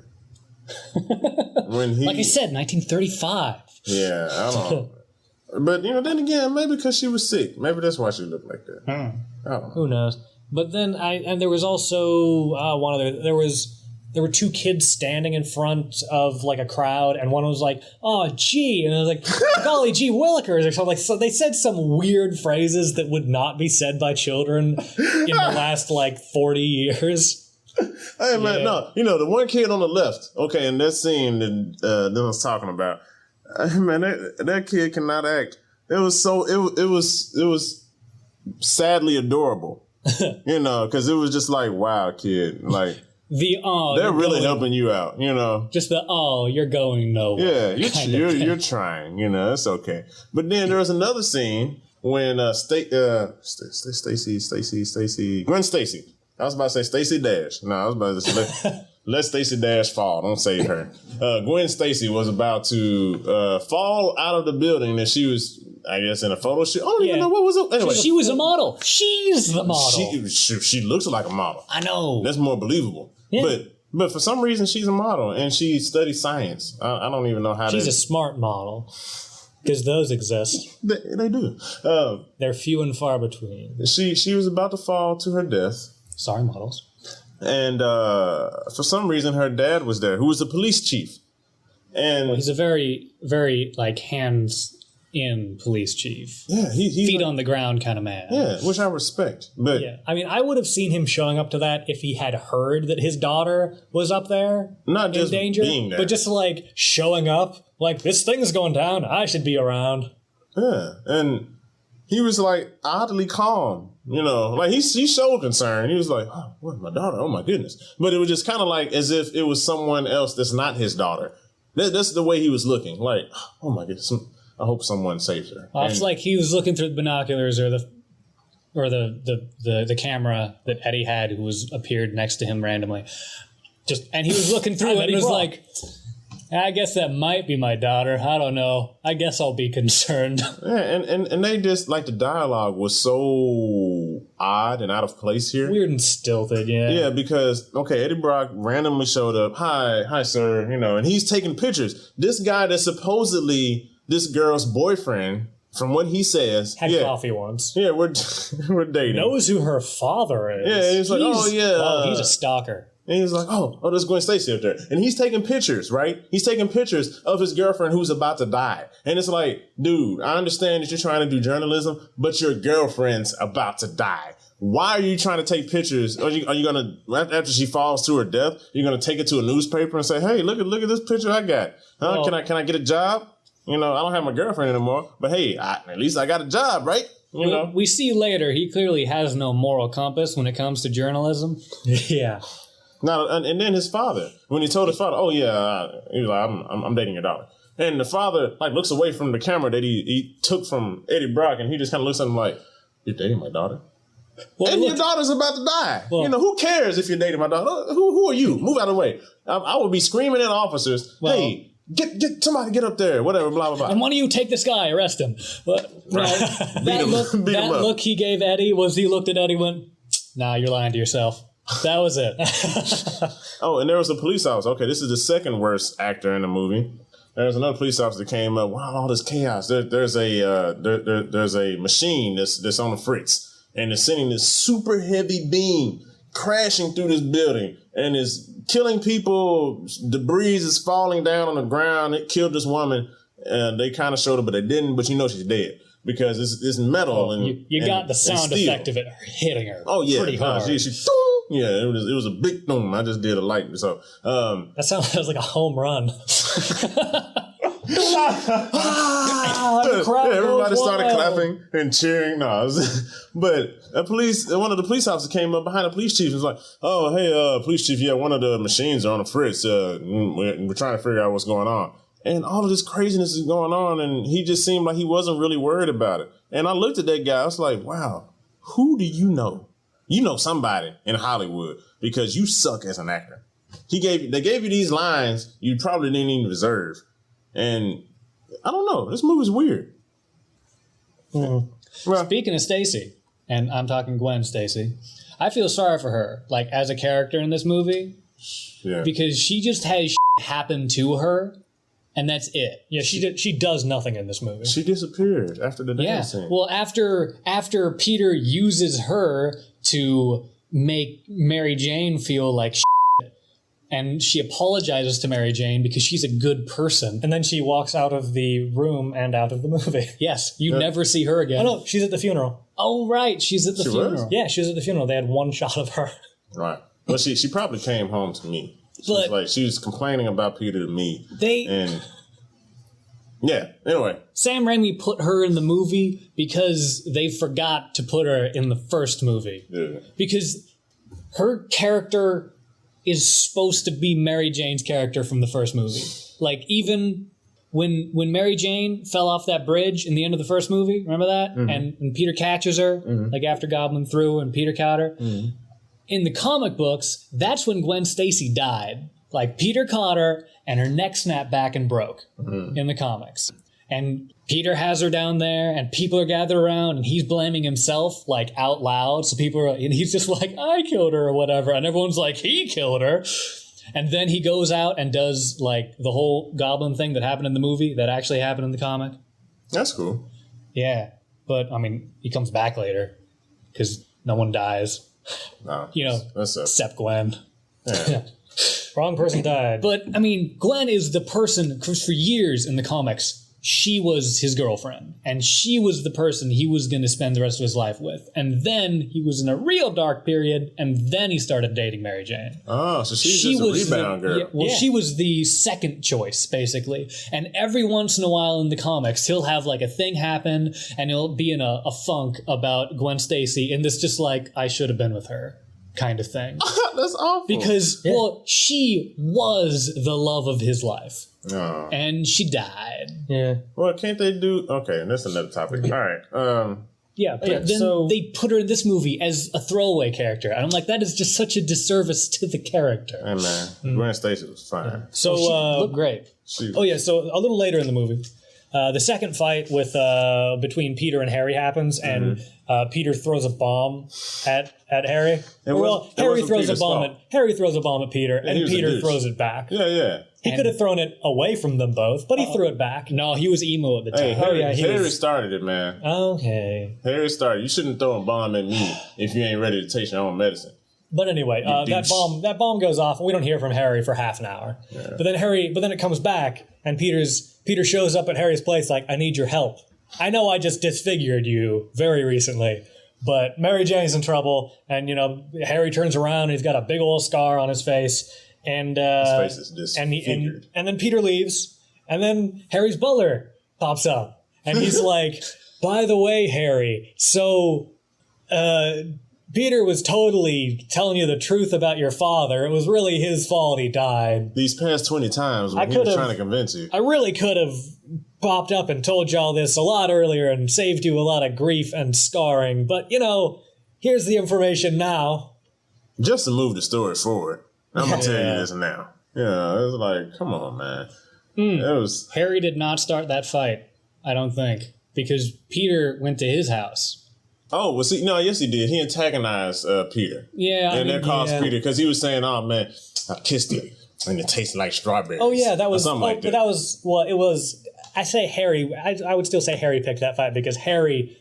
Like I said, 1935. Yeah, I don't know. But then again, maybe because she was sick. Maybe that's why she looked like that. I don't know. Who knows? But then there was also there were two kids standing in front of like a crowd, and one was like, "Oh, gee," and I was like, "Golly gee willikers," or something. Like, so they said some weird phrases that would not be said by children in the last like 40 years. Hey man, no, the one kid on the left, okay, in that scene that I was talking about, man, that kid cannot act. It was sadly adorable, because it was just like, wow, kid, like. They're really helping you out, Just you're going nowhere. Yeah, you're trying, it's okay. But then there was another scene when Gwen Stacy. I was about to say Stacey Dash. No, I was about to say let Stacey Dash fall. Don't save her. Gwen Stacy was about to fall out of the building that she was, I guess, in a photo shoot. I don't even know what was it. Anyway, she was a model. She's the model. She looks like a model. I know. That's more believable. Yeah. But for some reason, she's a model, and she studies science. I don't even know how she's a smart model, because those exist. They do. They're few and far between. She was about to fall to her death. Sorry, models. And for some reason, her dad was there, who was the police chief. And he's a very, very hands-in police chief. Yeah, he's feet on the ground kind of man. Yeah, which I respect. But yeah, I mean, I would have seen him showing up to that if he had heard that his daughter was up there, not just in danger, being there, but just like showing up, like this thing's going down. I should be around. Yeah, and he was like oddly calm. Like he showed concern. He was like, "Oh, what, my daughter? Oh my goodness!" But it was just kind of like as if it was someone else that's not his daughter. That's the way he was looking. Like, oh my goodness, I hope someone saves her. It's like he was looking through the binoculars or the camera that Eddie had, who appeared next to him randomly. And he was looking through it and was like, I guess that might be my daughter. I don't know. I guess I'll be concerned. Yeah, and they just, like, the dialogue was so odd and out of place here. Weird and stilted, yeah. Yeah, because, okay, Eddie Brock randomly showed up. Hi, sir, and he's taking pictures. This guy that's supposedly this girl's boyfriend, from what he says. Had coffee once. Yeah, we're dating. Knows who her father is. Yeah, he's like, he's a stalker. And he's like, oh, there's Gwen Stacy up there. And he's taking pictures, right? He's taking pictures of his girlfriend who's about to die. And it's like, dude, I understand that you're trying to do journalism, but your girlfriend's about to die. Why are you trying to take pictures? Are you going to, after she falls to her death, you're going to take it to a newspaper and say, hey, look at this picture I got. Huh? Well, can I get a job? I don't have my girlfriend anymore, but hey, at least I got a job, right? We see later he clearly has no moral compass when it comes to journalism. Yeah. Now, and then his father, when he told his father, he was like, I'm dating your daughter. And the father, like, looks away from the camera that he took from Eddie Brock, and he just kind of looks at him like, you're dating my daughter? Well, your daughter's about to die. Well, who cares if you're dating my daughter? Who are you? Move out of the way. I would be screaming at officers, hey, Get somebody get up there, whatever, blah, blah, blah. And why don't you take this guy, arrest him? That look he gave Eddie was he looked at Eddie and went, nah, you're lying to yourself. That was it. And there was a police officer. Okay, this is the second worst actor in the movie. There's another police officer that came up. Wow, all this chaos. There's a machine that's on the fritz, and it's sending this super heavy beam crashing through this building and is killing people. Debris is falling down on the ground. It killed this woman. And they kind of showed her, but they didn't. But she's dead because it's metal and you got the sound effect of it hitting her. Oh yeah, pretty hard. She it was a big boom. I just did a light. So that sounds like a home run. Everybody started clapping and cheering. But one of the police officers came up behind the police chief and was like, "Oh, hey, police chief, yeah, one of the machines are on the fritz. We're trying to figure out what's going on." And all of this craziness is going on, and he just seemed like he wasn't really worried about it. And I looked at that guy. I was like, "Wow, who do you know? You know somebody in Hollywood because you suck as an actor." They gave you these lines you probably didn't even deserve. And I don't know. This movie's weird. Well, speaking of Stacy, and I'm talking Gwen Stacy, I feel sorry for her, like as a character in this movie, because she just has happen to her, and that's it. Yeah, she does nothing in this movie. She disappeared after the dance scene. Well, after Peter uses her to make Mary Jane feel like and she apologizes to Mary Jane because she's a good person. And then she walks out of the room and out of the movie. Yes, you never see her again. Oh, no, she's at the funeral. Oh, right, she's at the funeral. Was? Yeah, she was at the funeral. They had one shot of her. Right. Well, she probably came home to me. She was complaining about Peter to me. Anyway. Sam Raimi put her in the movie because they forgot to put her in the first movie. Yeah. Because her character is supposed to be Mary Jane's character from the first movie. Like, even when Mary Jane fell off that bridge in the end of the first movie, remember that? Mm-hmm. And Peter catches her, like after Goblin threw and Peter caught her. Mm-hmm. In the comic books, that's when Gwen Stacy died. Like, Peter caught her and her neck snapped back and broke in the comics. And Peter has her down there, and people are gathered around, and he's blaming himself, like, out loud. So and he's just like, I killed her or whatever. And everyone's like, he killed her. And then he goes out and does, like, the whole Goblin thing that happened in the movie that actually happened in the comic. That's cool. Yeah. But, I mean, he comes back later because no one dies. No. Except Gwen. Yeah. Wrong person died. But, I mean, Gwen is the person, because for years in the comics, she was his girlfriend, and she was the person he was going to spend the rest of his life with. And then he was in a real dark period, and then he started dating Mary Jane. Oh, so she was a rebound girl. She was the second choice, basically. And every once in a while in the comics, he'll have like a thing happen, and he'll be in a funk about Gwen Stacy, and this just like, I should have been with her kind of thing. That's awful. Because, she was the love of his life. Oh. And she died. Yeah. Well, can't they do... Okay, that's another topic. All right. Then they put her in this movie as a throwaway character. And I'm like, that is just such a disservice to the character. Hey, man. Gwen Stacy was fine. So, she looked great. So a little later in the movie, the second fight with between Peter and Harry happens, and Peter throws a bomb at Harry. Harry throws a bomb at Peter, and Peter throws it back. Yeah. He could have thrown it away from them both, but he threw it back. No, he was emo at the time. Hey, Harry started it, man. Okay. Harry started. You shouldn't throw a bomb at me if you ain't ready to take your own medicine. But anyway, that bomb goes off, and we don't hear from Harry for half an hour. Yeah. But then it comes back, and Peter shows up at Harry's place like, I need your help. I know I just disfigured you very recently, but Mary Jane's in trouble, and Harry turns around, and he's got a big old scar on his face. And his face is disfigured. And then Peter leaves, and then Harry's butler pops up, and he's like, by the way, Harry, so Peter was totally telling you the truth about your father. It was really his fault he died. These past 20 times when he was trying to convince you. I really could have popped up and told you all this a lot earlier and saved you a lot of grief and scarring, but here's the information now. Just to move the story forward. I'm going to tell you this now. It's like, come on, man. Harry did not start that fight, I don't think, because Peter went to his house. Oh, well, see, no, yes, he did. He antagonized Peter. Yeah. And that caused Peter, because he was saying, oh, man, I kissed you, and it tasted like strawberries. Oh, yeah, that was... something like that. But that was... Well, it was... I say Harry... I would still say Harry picked that fight, because Harry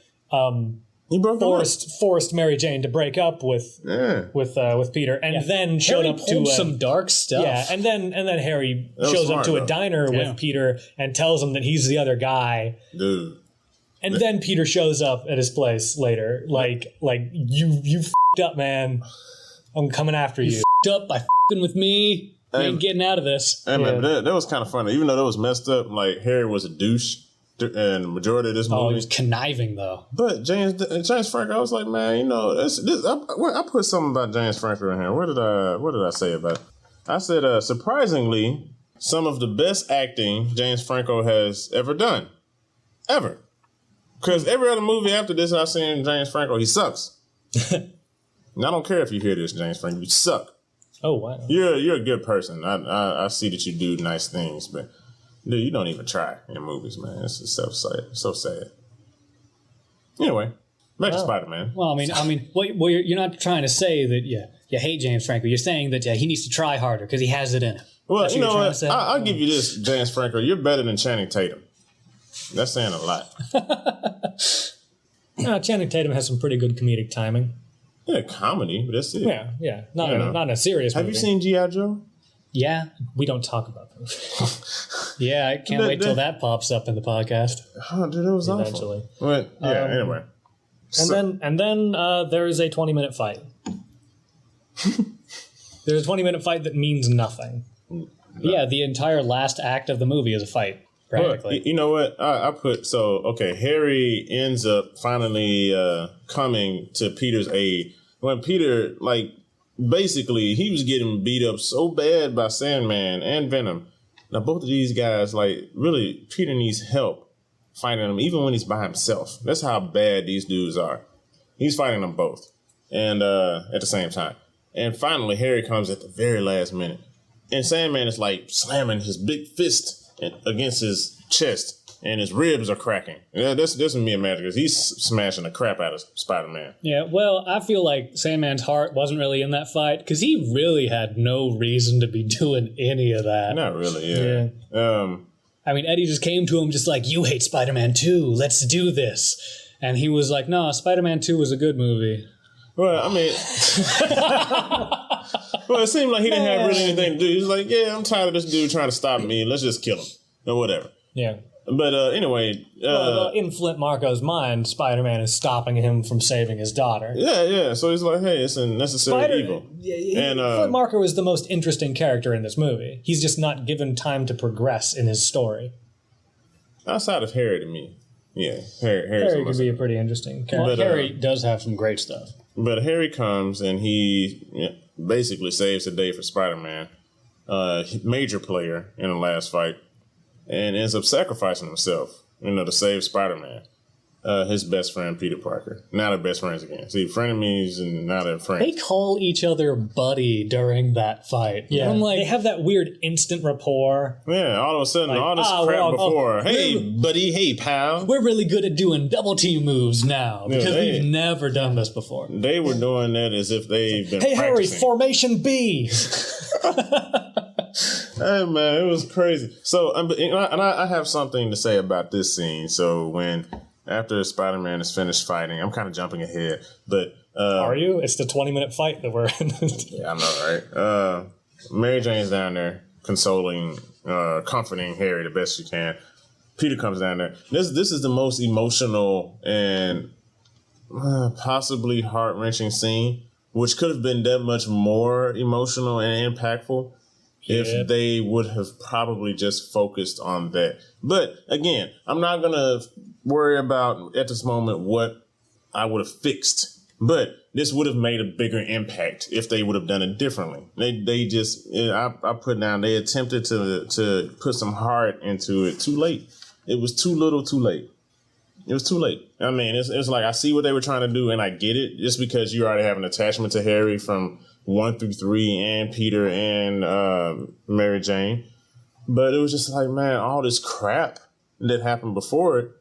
He broke forced Mary Jane to break up with Peter, and then showed Harry up to some dark stuff. Yeah, and then Harry shows smart, up to though. a diner with Peter and tells him that he's the other guy. Dude. And then Peter shows up at his place later, like you f***ed up, man. I'm coming after you. F***ed up by f***ing with me. You ain't getting out of this. Hey, man, that was kind of funny. Even though that was messed up, like, Harry was a douche in the majority of this movie. Oh, he was conniving, though. But James Franco, I was like, man, you know, I put something about James Franco in here. What did I say about it? I said, surprisingly, some of the best acting James Franco has ever done. Ever. Because every other movie after this I've seen James Franco, he sucks. And I don't care if you hear this, James Franco, you suck. Oh, wow. You're a good person. I see that you do nice things, but dude, you don't even try in movies, man. It's just so sad. Anyway, back to Spider-Man. Well, I mean, you're not trying to say that you hate James Franco. You're saying that he needs to try harder because he has it in him. Well, That's you know what? I'll give you this, James Franco. You're better than Channing Tatum. That's saying a lot. Channing Tatum has some pretty good comedic timing. Yeah, comedy, but that's it. Yeah. Not in a serious movie. Have you seen G.I. Joe? Yeah. We don't talk about those. Yeah, I can't wait till that pops up in the podcast. Oh, dude, it was Eventually. awful. But, anyway. And then there is a 20-minute fight. There's a 20-minute fight that means nothing. Yeah, the entire last act of the movie is a fight, practically. You know what? Harry ends up finally coming to Peter's aid. When Peter, basically, he was getting beat up so bad by Sandman and Venom. Now, both of these guys, really, Peter needs help fighting them, even when he's by himself. That's how bad these dudes are. He's fighting them both, and at the same time. And finally, Harry comes at the very last minute. And Sandman is, slamming his big fist against his chest. And his ribs are cracking. Yeah, this is me imagining because he's smashing the crap out of Spider-Man. Yeah, well, I feel like Sandman's heart wasn't really in that fight because he really had no reason to be doing any of that. Not really, yeah. I mean, Eddie just came to him just like, you hate Spider-Man 2, let's do this. And he was like, no, Spider-Man 2 was a good movie. Well, I mean... well, it seemed like he didn't have really anything to do. He was like, yeah, I'm tired of this dude trying to stop me. Let's just kill him. Or whatever. Yeah. But anyway... in Flint Marco's mind, Spider-Man is stopping him from saving his daughter. Yeah. So he's like, hey, it's a necessary evil. Flint Marco is the most interesting character in this movie. He's just not given time to progress in his story. Outside of Harry to me. Yeah, Harry could be a pretty interesting character. But Harry does have some great stuff. But Harry comes and he basically saves the day for Spider-Man. Major player in the last fight. And ends up sacrificing himself, to save Spider-Man. His best friend, Peter Parker. Now they're best friends again. See, frenemies and now they're friends. They call each other buddy during that fight. Yeah, I'm like, they have that weird instant rapport. Yeah, all of a sudden, all this crap before. Hey, buddy, hey, pal. We're really good at doing double team moves now because we've never done this before. They were doing that as if they've been practicing. Harry, formation B. Hey, man, it was crazy. So, I have something to say about this scene. So, after Spider-Man is finished fighting, I'm kind of jumping ahead, but... Are you? It's the 20-minute fight that we're in. Yeah, I know, right? Mary Jane's down there comforting Harry the best she can. Peter comes down there. This is the most emotional and possibly heart-wrenching scene, which could have been that much more emotional and impactful if they would have probably just focused on that. But again, I'm not going to worry about at this moment what I would have fixed. But this would have made a bigger impact if they would have done it differently. They just, I put down, they attempted to put some heart into it too late. It was too little too late. It was too late. I mean, it's like I see what they were trying to do and I get it just because you already have an attachment to Harry from 1 through 3 and Peter and Mary Jane. But it was just like, man, all this crap that happened before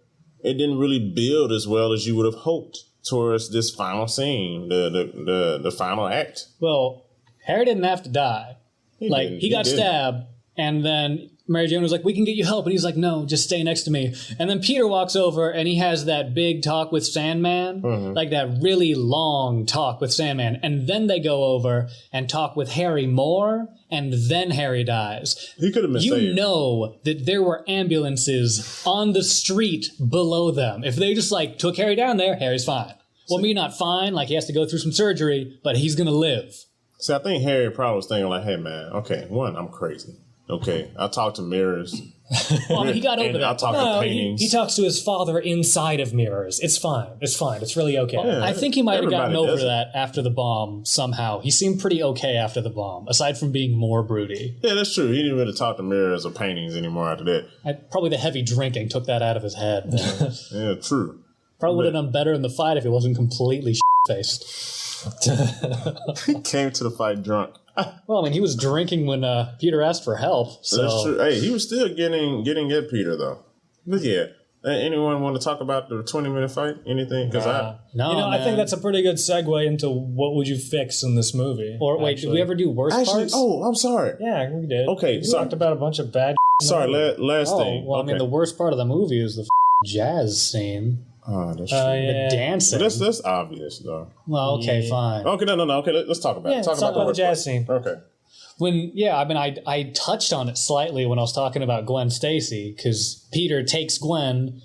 it didn't really build as well as you would have hoped towards this final scene, the final act. Well, Harry didn't have to die. He got stabbed And then Mary Jane was like, we can get you help. And he's like, no, just stay next to me. And then Peter walks over and he has that big talk with Sandman, like that really long talk with Sandman. And then they go over and talk with Harry more, and then Harry dies. He could have been saved. You know that there were ambulances on the street below them. If they just like took Harry down there, Harry's fine. Well, maybe not fine, like he has to go through some surgery, but he's going to live. See, I think Harry probably was thinking like, hey, man, okay, one, I'm crazy. Okay, I talk to mirrors. Well, he got over that. I talk to paintings. He talks to his father inside of mirrors. It's fine. It's fine. It's really okay. Yeah, I think he might have gotten everybody over does it. that after the bomb somehow. He seemed pretty okay after the bomb, aside from being more broody. Yeah, that's true. He didn't really talk to mirrors or paintings anymore after that. Probably the heavy drinking took that out of his head. Yeah, true. Probably would have done better in the fight if he wasn't completely shit-faced. He came to the fight drunk. Well, I mean, he was drinking when Peter asked for help. So. That's true. Hey, he was still getting at Peter, though. But yeah. Anyone want to talk about the 20-minute fight? Anything? Because I think that's a pretty good segue into what would you fix in this movie. Or wait, did we ever do worst parts? Oh, I'm sorry. Yeah, we did. Okay, we so- talked about a bunch of bad. Sorry, last thing. Well, I mean, the worst part of the movie is the jazz scene. Oh, that's true. Yeah. The dancing. But that's obvious, though. Well, okay, fine. Okay, no. Okay, let's talk about it. Talk about the worst jazz part. scene. Okay. I touched on it slightly when I was talking about Gwen Stacy, because Peter takes Gwen,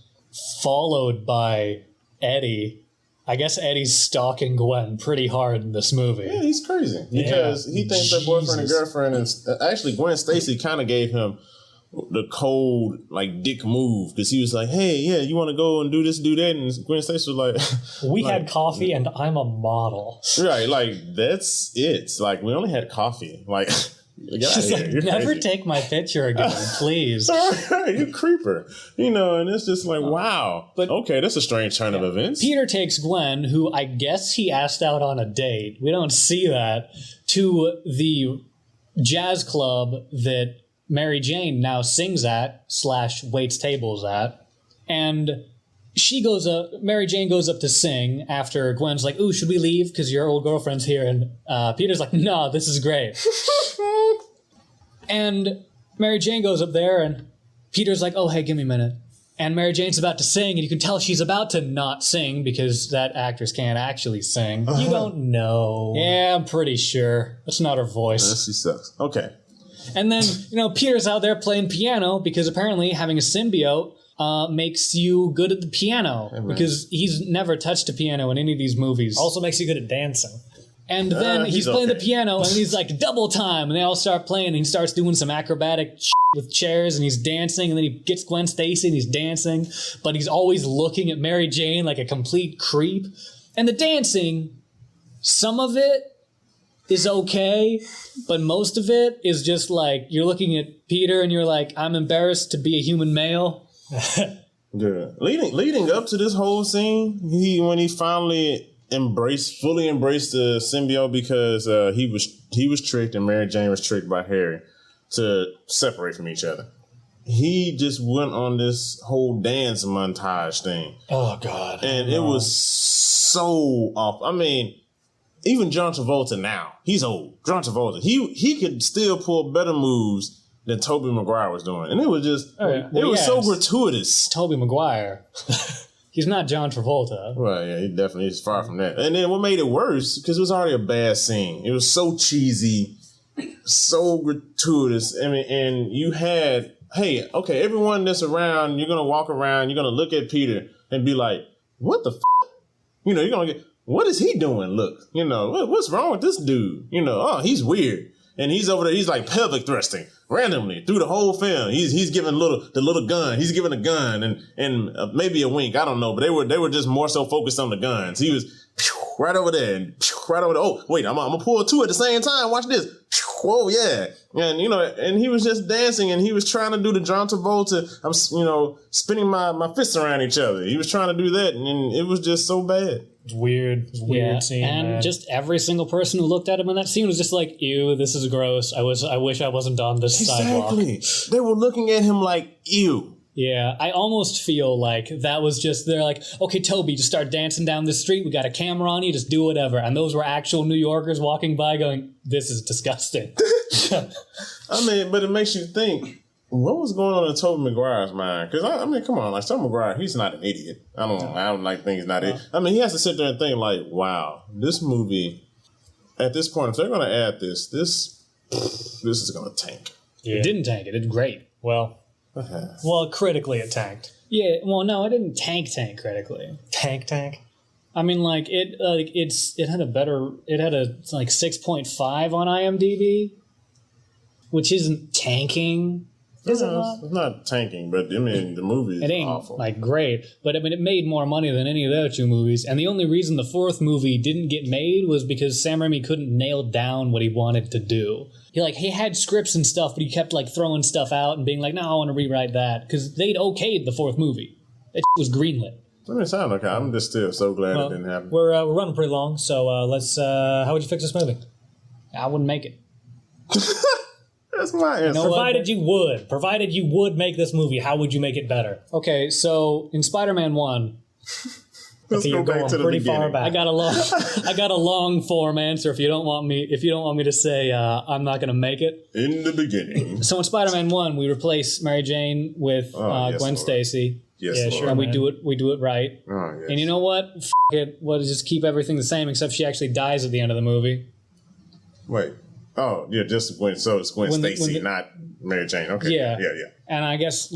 followed by Eddie. I guess Eddie's stalking Gwen pretty hard in this movie. Yeah, he's crazy because he thinks their boyfriend and girlfriend, and actually Gwen Stacy kind of gave him the cold, like, dick move, because he was like, hey, yeah, you want to go and do this, do that, and Gwen Stacy was like, we had coffee and I'm a model. right, like, that's it. Like, we only had coffee. Like, get out of She's here. like, You're never crazy. take my picture again, please. You creeper. And it's just like, wow. But- okay, that's a strange turn of events. Peter takes Gwen, who I guess he asked out on a date. We don't see that, to the jazz club that Mary Jane now sings at / waits tables at. And Mary Jane goes up to sing after Gwen's like, ooh, should we leave? Because your old girlfriend's here. And Peter's like, no, this is great. And Mary Jane goes up there and Peter's like, oh, hey, give me a minute. And Mary Jane's about to sing, and you can tell she's about to not sing because that actress can't actually sing. You don't know. Yeah, I'm pretty sure. That's not her voice. She sucks. Okay. And then, Peter's out there playing piano because apparently having a symbiote makes you good at the piano because he's never touched a piano in any of these movies. Also makes you good at dancing. And then he's playing okay. the piano and he's like, double time. And they all start playing and he starts doing some acrobatic shit with chairs and he's dancing. And then he gets Gwen Stacy and he's dancing. But he's always looking at Mary Jane like a complete creep. And the dancing, some of it is okay, but most of it is just like you're looking at Peter and you're like, I'm embarrassed to be a human male. Yeah. Leading up to this whole scene, when he finally fully embraced the symbiote because he was tricked and Mary Jane was tricked by Harry to separate from each other. He just went on this whole dance montage thing. Oh, God. And it was so off. I mean, even John Travolta now, he's old. John Travolta, he could still pull better moves than Tobey Maguire was doing. And it was just, so gratuitous. Tobey Maguire. He's not John Travolta. Well, yeah, he definitely is far from that. And then what made it worse, because it was already a bad scene. It was so cheesy, so gratuitous. I mean, and you had, hey, okay, everyone that's around, you're going to walk around, you're going to look at Peter and be like, what the f***? You're going to get, what is he doing? Look, what's wrong with this dude? Oh, he's weird. And he's over there, he's like pelvic thrusting randomly through the whole film. He's giving the little gun. He's giving a gun and maybe a wink. I don't know, but they were just more so focused on the guns. He was right over there and right over there. Oh, wait, I'm gonna pull two at the same time. Watch this. Oh yeah. And and he was just dancing and he was trying to do the John Travolta. I'm spinning my fists around each other. He was trying to do that and it was just so bad. It's weird. It's a weird scene. And man. just every single person who looked at him in that scene was just like, ew, this is gross. I wish I wasn't on this sidewalk. Exactly. They were looking at him like, ew. Yeah, I almost feel like that was just, they're like, okay, Toby, just start dancing down the street. We got a camera on you, just do whatever. And those were actual New Yorkers walking by going, this is disgusting. I mean, but it makes you think, what was going on in Tobey Maguire's mind? Because, I mean, come on, like, Tobey Maguire, he's not an idiot. I don't think he's not an idiot. I mean, he has to sit there and think, like, wow, this movie, at this point, if they're going to add this is going to tank. Yeah. It didn't tank. It did great. Well, critically it tanked. Yeah, well, no, it didn't tank critically. Tank? I mean, like, it had a 6.5 on IMDb, which isn't tanking. It's not tanking, but I mean, the movie is awful. Like, great. But I mean, it made more money than any of the other two movies. And the only reason the fourth movie didn't get made was because Sam Raimi couldn't nail down what he wanted to do. He had scripts and stuff, but he kept like throwing stuff out and being like, no, I want to rewrite that. Because they'd okayed the fourth movie. It was greenlit. I mean, it sounded okay. I'm just still so glad it didn't happen. We're running pretty long, so let's. How would you fix this movie? I wouldn't make it. That's my answer. Provided you would make this movie, how would you make it better? Okay, so in Spider-Man 1, let's go back to the beginning. Far back. I got a long form answer if you don't want me to say I'm not going to make it. In the beginning. So in Spider-Man 1, we replace Mary Jane with Gwen Stacy. Yes, yeah, Lord. sure. And we do it right. Oh, yes. And you know what? F it. We'll just keep everything the same, except she actually dies at the end of the movie. Wait. Oh, yeah, just Gwen. So it's Gwen Stacy, not Mary Jane. Okay. Yeah. Yeah. And I guess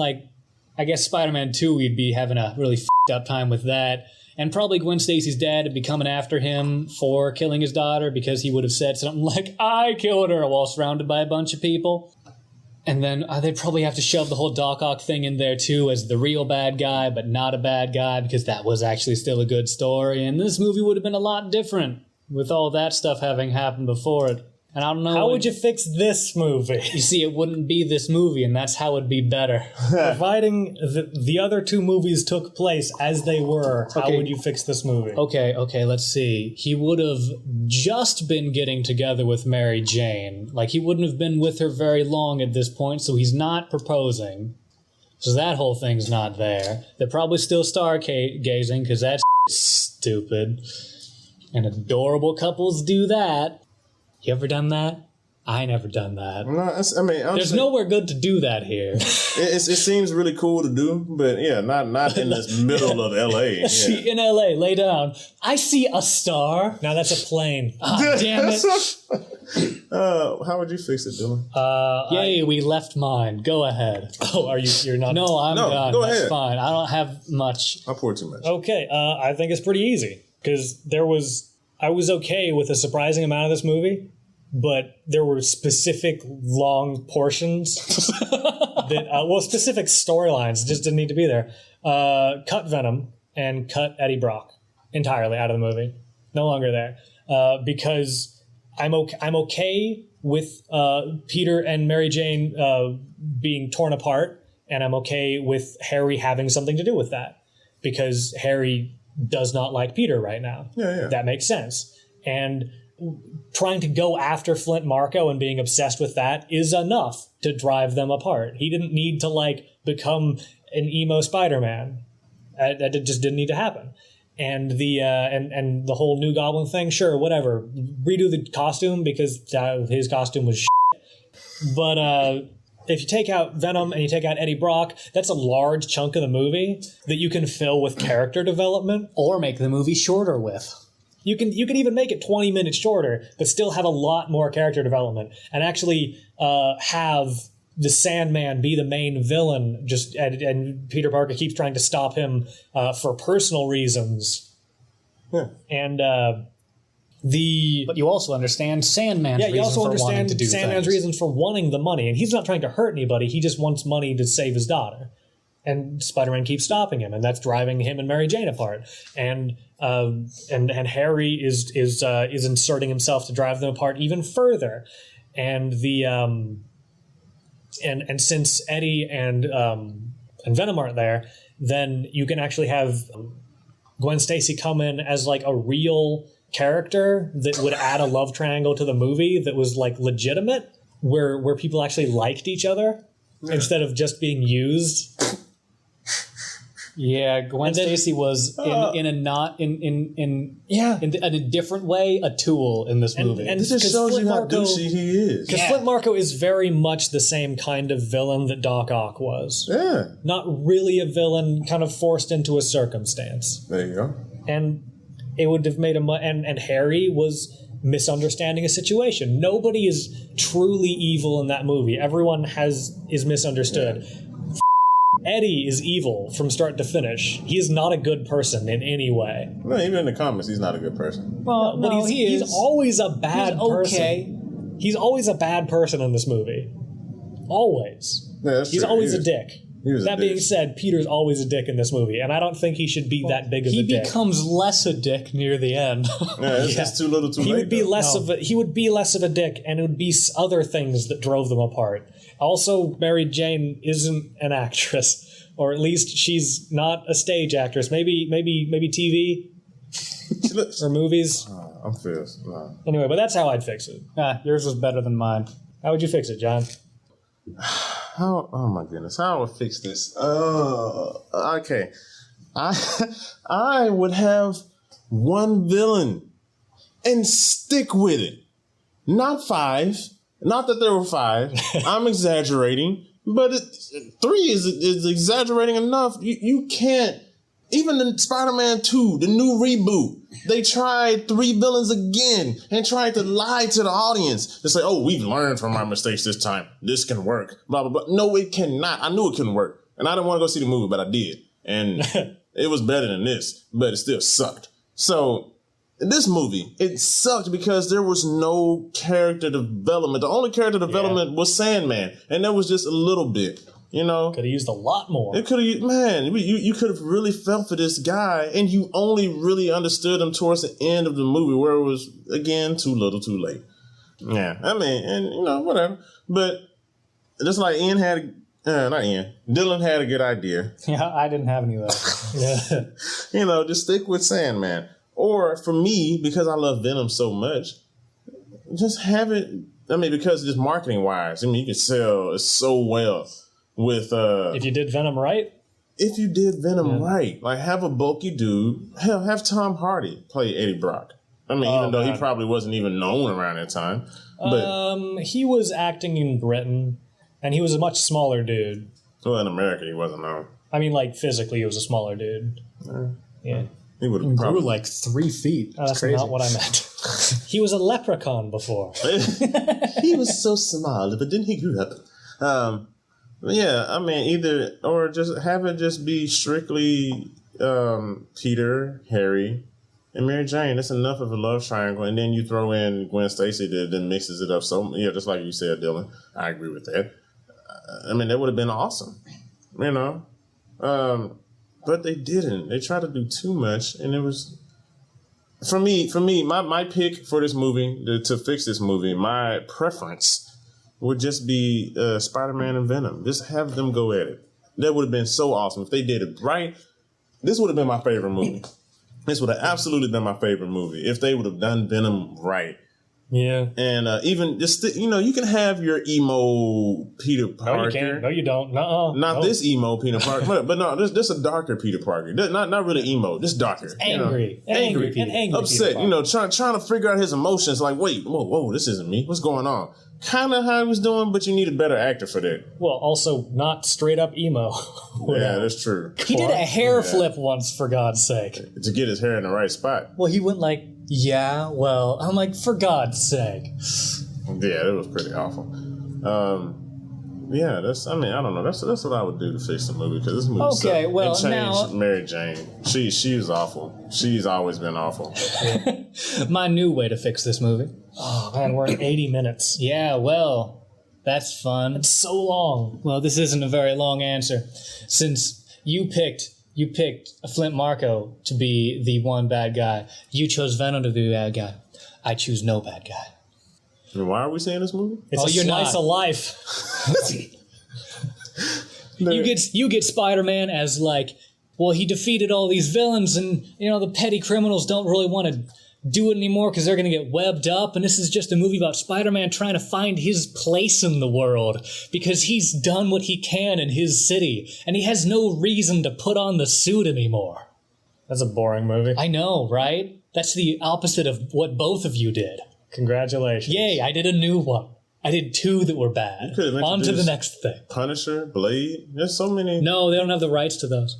Spider-Man 2, we'd be having a really f***ed up time with that. And probably Gwen Stacy's dad would be coming after him for killing his daughter because he would have said something like, I killed her, while surrounded by a bunch of people. And then they'd probably have to shove the whole Doc Ock thing in there, too, as the real bad guy, but not a bad guy, because that was actually still a good story. And this movie would have been a lot different with all that stuff having happened before it. And I don't know. How would you fix this movie? You see, it wouldn't be this movie, and that's how it'd be better. Providing the other two movies took place as they were, how would you fix this movie? Okay, let's see. He would have just been getting together with Mary Jane. Like, he wouldn't have been with her very long at this point, so he's not proposing. So that whole thing's not there. They're probably still stargazing, because that's stupid. And adorable couples do that. You ever done that? I never done that. No, there's nowhere good to do that here. It seems really cool to do, but yeah, not in this middle of L.A. Yeah. See, in L.A., lay down. I see a star. Now that's a plane. Oh, damn it. How would you fix it, Dylan? We left mine. Go ahead. Oh, you're not? No, I'm done. Go That's ahead. fine. I don't have much. I poured too much. Okay, I think it's pretty easy, because I was okay with a surprising amount of this movie, but there were specific long portions that, specific storylines just didn't need to be there. Cut Venom and cut Eddie Brock entirely out of the movie. No longer there. Because I'm okay with Peter and Mary Jane being torn apart, and I'm okay with Harry having something to do with that, because Harry does not like Peter right now. Yeah. That makes sense. And trying to go after Flint Marko and being obsessed with that is enough to drive them apart. He didn't need to become an emo Spider-Man. That just didn't need to happen. And the whole New Goblin thing, sure, whatever. Redo the costume, because his costume was shit. But if you take out Venom and you take out Eddie Brock, that's a large chunk of the movie that you can fill with character development. Or make the movie shorter with. You can even make it 20 minutes shorter, but still have a lot more character development, and actually have the Sandman be the main villain. And Peter Parker keeps trying to stop him for personal reasons. Yeah. And but you also understand Sandman's reasons for wanting to do Sandman's things. reasons for wanting the money, and he's not trying to hurt anybody. He just wants money to save his daughter. And Spider-Man keeps stopping him, and that's driving him and Mary Jane apart. And Harry is inserting himself to drive them apart even further. And and since Eddie and Venom aren't there, then you can actually have Gwen Stacy come in as a real character that would add a love triangle to the movie that was legitimate, where people actually liked each other instead of just being used. Yeah, Gwen Stacy was in a different way a tool in this movie. And This just shows you how douchey he is. Because Flint Marko is very much the same kind of villain that Doc Ock was. Yeah. Not really a villain, kind of forced into a circumstance. There you go. And it would have made him... And Harry was misunderstanding a situation. Nobody is truly evil in that movie. Everyone is misunderstood. Yeah. Eddie is evil from start to finish. He is not a good person in any way. No, even in the comics, he's not a good person. Well, but he's always a bad person. He's always a bad person in this movie. Always. Yeah, he's true. always a dick. That being said, Peter's always a dick in this movie, and I don't think he should be that big of a dick. He becomes less a dick near the end. It's too little too late. He would be less of a dick, and it would be other things that drove them apart. Also, Mary Jane isn't an actress, or at least she's not a stage actress. Maybe TV or movies. I'm fierce. No. Anyway, but that's how I'd fix it. Yours was better than mine. How would you fix it, John? Oh my goodness, how would I fix this? Okay. I would have one villain and stick with it. Not 5. Not that there were 5. I'm exaggerating, but 3 is exaggerating enough. You can't. Even in Spider-Man 2, the new reboot, they tried 3 villains again and tried to lie to the audience. They say, oh, we've learned from our mistakes this time. This can work. Blah, blah, blah. No, it cannot. I knew it couldn't work. And I didn't want to go see the movie, but I did. And it was better than this, but it still sucked. So in this movie, it sucked because there was no character development. The only character development was Sandman, and that was just a little bit. You know, could have used a lot more. It could have, man. You could have really felt for this guy, and you only really understood him towards the end of the movie, where it was again too little, too late. Yeah, I mean, and whatever. But just like Dylan had a good idea. Yeah, I didn't have any of that. Yeah. Just stick with Sandman, or for me, because I love Venom so much, just have it. I mean, because just marketing wise, you can sell it so well. With if you did Venom right? If you did Venom right. Like, have a bulky dude. Hell, have Tom Hardy play Eddie Brock. I mean, even though he probably wasn't even known around that time. But he was acting in Britain, and he was a much smaller dude. Well, in America, he wasn't known. I mean, like, physically, he was a smaller dude. Yeah. He would have grew like 3 feet. That's crazy. Not what I meant. He was a leprechaun before. He was so small, but then he grew up. Yeah, I mean, either or just have it just be strictly Peter, Harry, and Mary Jane. That's enough of a love triangle, and then you throw in Gwen Stacy that then mixes it up. So just like you said, Dylan, I agree with that. I mean, that would have been awesome, but they didn't. They tried to do too much, and it was for me. My pick for this movie to fix this movie, my preference would just be Spider-Man and Venom. Just have them go at it. That would have been so awesome. If they did it right, this would have been my favorite movie. This would have absolutely been my favorite movie if they would have done Venom right. Yeah. And even just, you can have your emo Peter Parker. No, you can't. No, you don't. Not this emo Peter Parker. but no, this a darker Peter Parker. Not really emo. Just darker. Angry. Angry. Upset. Trying to figure out his emotions. Like, wait, whoa, this isn't me. What's going on? Kind of how he was doing, but you need a better actor for that. Well, also not straight up emo. Yeah, that's true. He did a hair flip once, for God's sake. To get his hair in the right spot. Well, he went like, yeah, well, I'm like, for God's sake. Yeah, it was pretty awful. Yeah, I don't know. That's what I would do to fix the movie, because this movie okay, sucked. well, it changed now Mary Jane. She was awful. She's always been awful. My new way to fix this movie. Oh man, we're at 80 minutes. Yeah, well, that's fun. It's so long. Well, this isn't a very long answer, since you picked Flint Marko to be the one bad guy. You chose Venom to be the bad guy. I choose no bad guy. And why are we saying this movie? It's a slice of life. You get Spider-Man as like, well, he defeated all these villains, and the petty criminals don't really want to do it anymore because they're going to get webbed up. And this is just a movie about Spider-Man trying to find his place in the world because he's done what he can in his city. And he has no reason to put on the suit anymore. That's a boring movie. I know, right? That's the opposite of what both of you did. Congratulations. Yay, I did a new one. I did 2 that were bad. On to the next thing. Punisher, Blade, there's so many. No, they don't have the rights to those.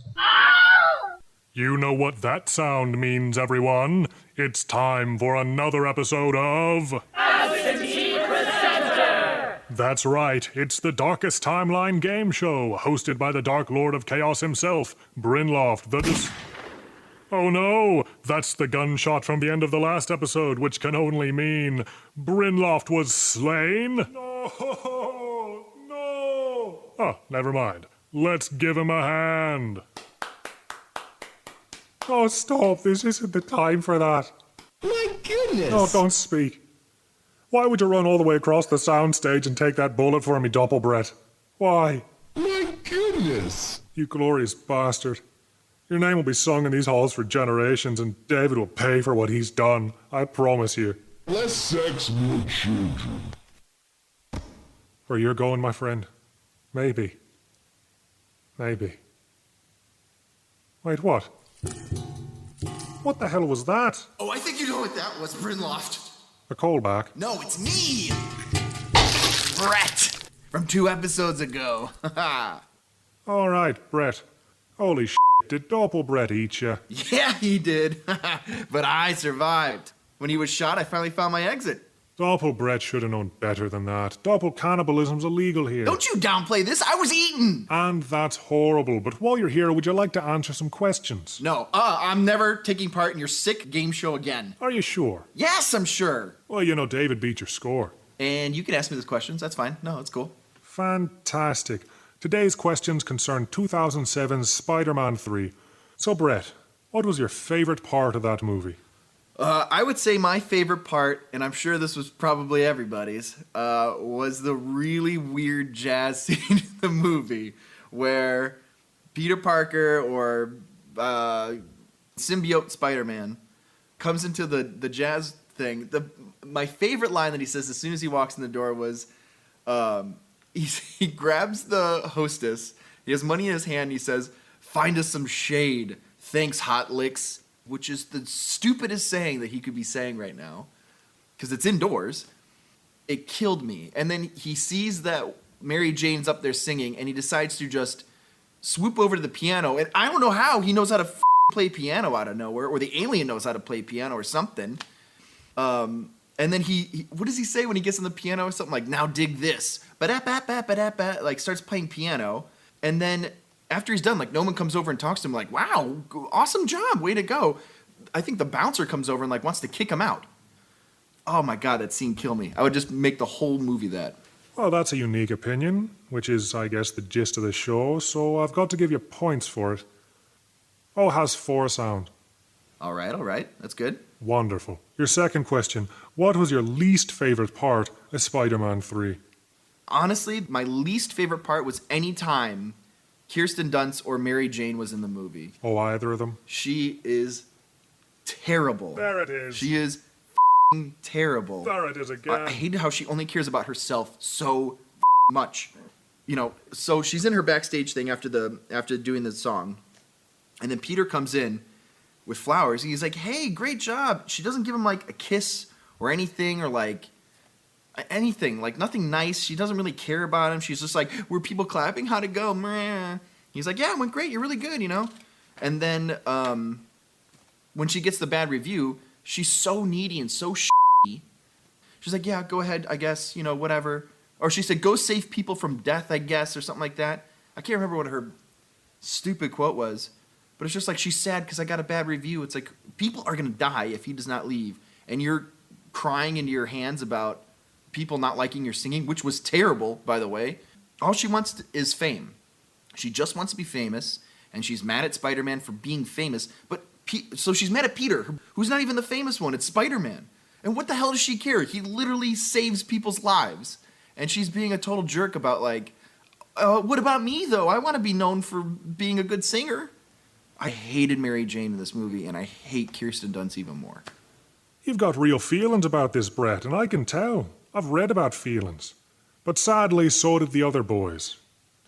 You know what that sound means, everyone. It's time for another episode of... Absentee Presenter! That's right, it's the Darkest Timeline game show, hosted by the Dark Lord of Chaos himself, Brynloft, the Oh no, that's the gunshot from the end of the last episode, which can only mean Brynloft was slain? No, no. Oh, never mind. Let's give him a hand. Oh, stop, this isn't the time for that. My goodness! No, don't speak. Why would you run all the way across the soundstage and take that bullet for me, Doppelbrett? Why? My goodness! You glorious bastard. Your name will be sung in these halls for generations, and David will pay for what he's done. I promise you. Less sex, more children. Where you're going, my friend? Maybe. Maybe. Wait, what? What the hell was that? Oh, I think you know what that was, Brynloft. A callback? No, it's me! Brett! From 2 episodes ago. All right, Brett. Holy shit, did Doppelbrett eat you? Yeah, he did. But I survived. When he was shot, I finally found my exit. Doppelbrett should have known better than that. Doppel cannibalism's illegal here. Don't you downplay this. I was eaten. And that's horrible. But while you're here, would you like to answer some questions? No, I'm never taking part in your sick game show again. Are you sure? Yes, I'm sure. Well, you know, David beat your score. And you can ask me those questions. That's fine. No, it's cool. Fantastic. Today's questions concern 2007's Spider-Man 3. So, Brett, what was your favorite part of that movie? I would say my favorite part, and I'm sure this was probably everybody's, was the really weird jazz scene in the movie where Peter Parker or symbiote Spider-Man comes into the jazz thing. My favorite line that he says as soon as he walks in the door was, he grabs the hostess, he has money in his hand, and he says, "Find us some shade. Thanks, Hot Licks." Which is the stupidest saying that he could be saying right now, because it's indoors. It killed me. And then he sees that Mary Jane's up there singing, and he decides to just swoop over to the piano. And I don't know how he knows how to play piano out of nowhere, or the alien knows how to play piano or something. And then he what does he say when he gets on the piano? Something like, "Now dig this." Ba-da-ba-ba-ba-da-ba, like starts playing piano. And then after he's done, like, no one comes over and talks to him like, "Wow, awesome job, way to go." I think the bouncer comes over and like wants to kick him out. Oh my God, that scene killed me. I would just make the whole movie that. Well, that's a unique opinion, which is, I guess, the gist of the show, so I've got to give you points for it. Oh, how's 4 sound? All right, that's good. Wonderful. Your second question, what was your least favorite part of Spider-Man 3? Honestly, my least favorite part was any time Kirsten Dunst or Mary Jane was in the movie. Oh, either of them? She is terrible. There it is. She is terrible. There it is again. I hated how she only cares about herself so much. You know, so she's in her backstage thing after doing the song. And then Peter comes in with flowers. And he's like, "Hey, great job." She doesn't give him like a kiss or anything, or like anything, like nothing nice. She doesn't really care about him. She's just like, "Were people clapping? How'd it go?" Meh. He's like, "Yeah, it went great. You're really good, you know." And then when she gets the bad review, she's so needy and so shitty. She's like, "Yeah, go ahead, I guess, you know, whatever." Or she said, "Go save people from death, I guess," or something like that. I can't remember what her stupid quote was. But it's just like, she's sad because I got a bad review. It's like, people are going to die if he does not leave. And you're crying into your hands about people not liking your singing, which was terrible, by the way. All she wants is fame. She just wants to be famous, and she's mad at Spider-Man for being famous. But so she's mad at Peter, who's not even the famous one. It's Spider-Man. And what the hell does she care? He literally saves people's lives. And she's being a total jerk about, like, what about me, though? I want to be known for being a good singer. I hated Mary Jane in this movie, and I hate Kirsten Dunst even more. You've got real feelings about this, Brett, and I can tell. I've read about feelings. But sadly, so did the other boys.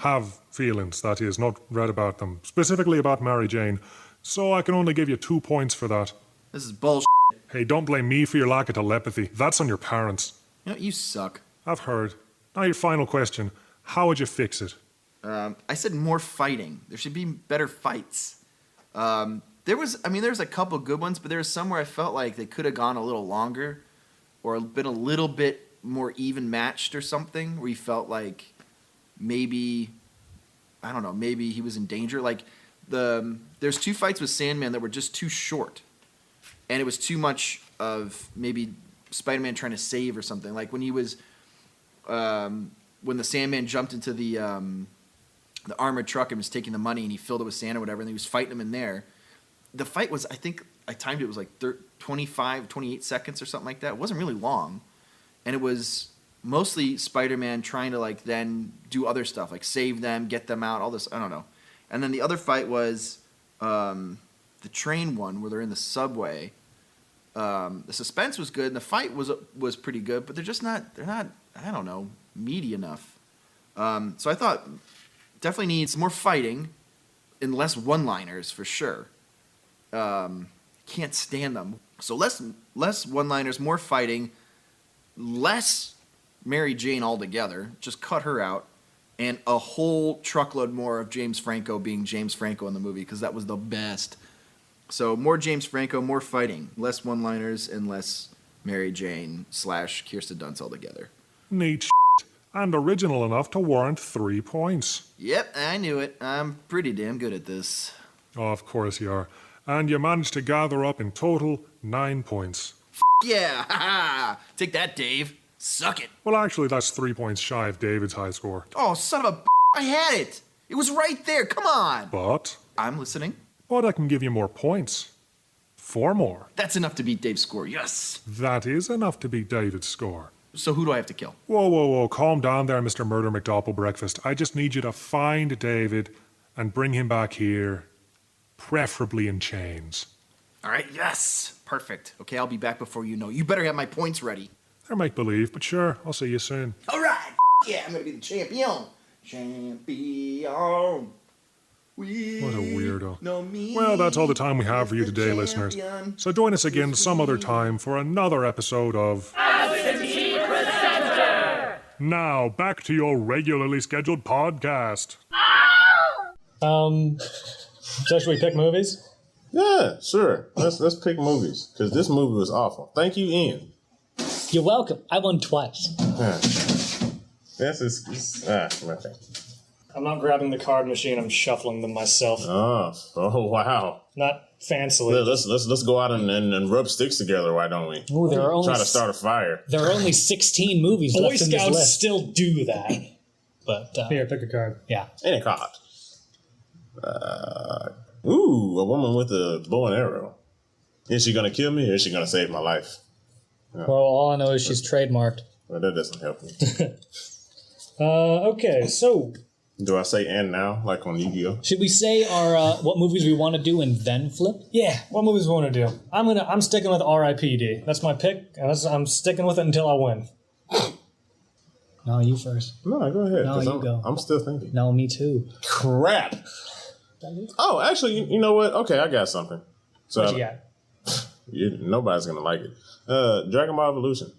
Have feelings, that is, not read about them. Specifically about Mary Jane. So I can only give you 2 points for that. This is bullshit. Hey, don't blame me for your lack of telepathy. That's on your parents. You know, you suck. I've heard. Now your final question. How would you fix it? I said more fighting. There should be better fights. There's a couple good ones, but there was some where I felt like they could have gone a little longer or been a little bit more even matched or something, where you felt like maybe, I don't know, maybe he was in danger. Like, there's 2 fights with Sandman that were just too short. And it was too much of maybe Spider-Man trying to save or something. Like when he was, when the Sandman jumped into the armored truck and was taking the money and he filled it with sand or whatever, and he was fighting him in there. The fight was, I think I timed it, was like 28 seconds or something like that. It wasn't really long. And it was mostly Spider-Man trying to like then do other stuff, like save them, get them out, all this, I don't know. And then the other fight was the train one where they're in the subway. The suspense was good and the fight was pretty good, but they're not, I don't know, meaty enough. So I thought definitely needs more fighting and less one-liners for sure. Can't stand them. So less one-liners, more fighting, less Mary Jane altogether. Just cut her out, and a whole truckload more of James Franco being James Franco in the movie, because that was the best. So more James Franco, more fighting, less one-liners, and less Mary Jane / Kirsten Dunst altogether. Neat and original enough to warrant 3 points. Yep, I knew it. I'm pretty damn good at this. Oh, of course you are. And you managed to gather up in total 9 points. Yeah, ha! Take that, Dave. Suck it. Well, actually, that's 3 points shy of David's high score. Oh, son of a I had it. It was right there. Come on. But I'm listening. I can give you more points. 4 more. That's enough to beat Dave's score, yes. That is enough to beat David's score. So who do I have to kill? Whoa. Calm down there, Mr. Murder McDouble Breakfast. I just need you to find David and bring him back here, preferably in chains. All right, yes. Perfect. Okay, I'll be back before you know. You better have my points ready. They're make-believe, but sure, I'll see you soon. All right. Yeah, I'm going to be the champion. Champion. What a weirdo. Well, that's all the time we have for you today, listeners. So join us again some other time for another episode of Absentee Presenter! Now, back to your regularly scheduled podcast. So should we pick movies? Yeah, sure. Let's pick movies, because this movie was awful. Thank you, Ian. You're welcome. I won twice. Okay. I'm not grabbing the card machine, I'm shuffling them myself. Oh, wow. Not fancily. Let's go out and rub sticks together, why don't we? Ooh, there are only Try to start a fire. There are only 16 movies Boy left in this Scouts list. still do that. But Here, pick a card. yeah. Any card. Ooh, a woman with a bow and arrow. Is she gonna kill me or is she gonna save my life? Well, all I know is she's trademarked. Well, that doesn't help me. Okay, so Do I say and now, like on Yu-Gi-Oh? Should we say our what movies we want to do and then flip? yeah, what movies we want to do? I'm sticking with R.I.P.D. That's my pick, and I'm sticking with it until I win. No, you first. No, go ahead. No, 'cause you I'm, go. I'm still thinking. No, me too. Crap. Oh, actually, you know what? Okay, I got something. So What you got? Nobody's gonna like it. Dragon Ball Evolution.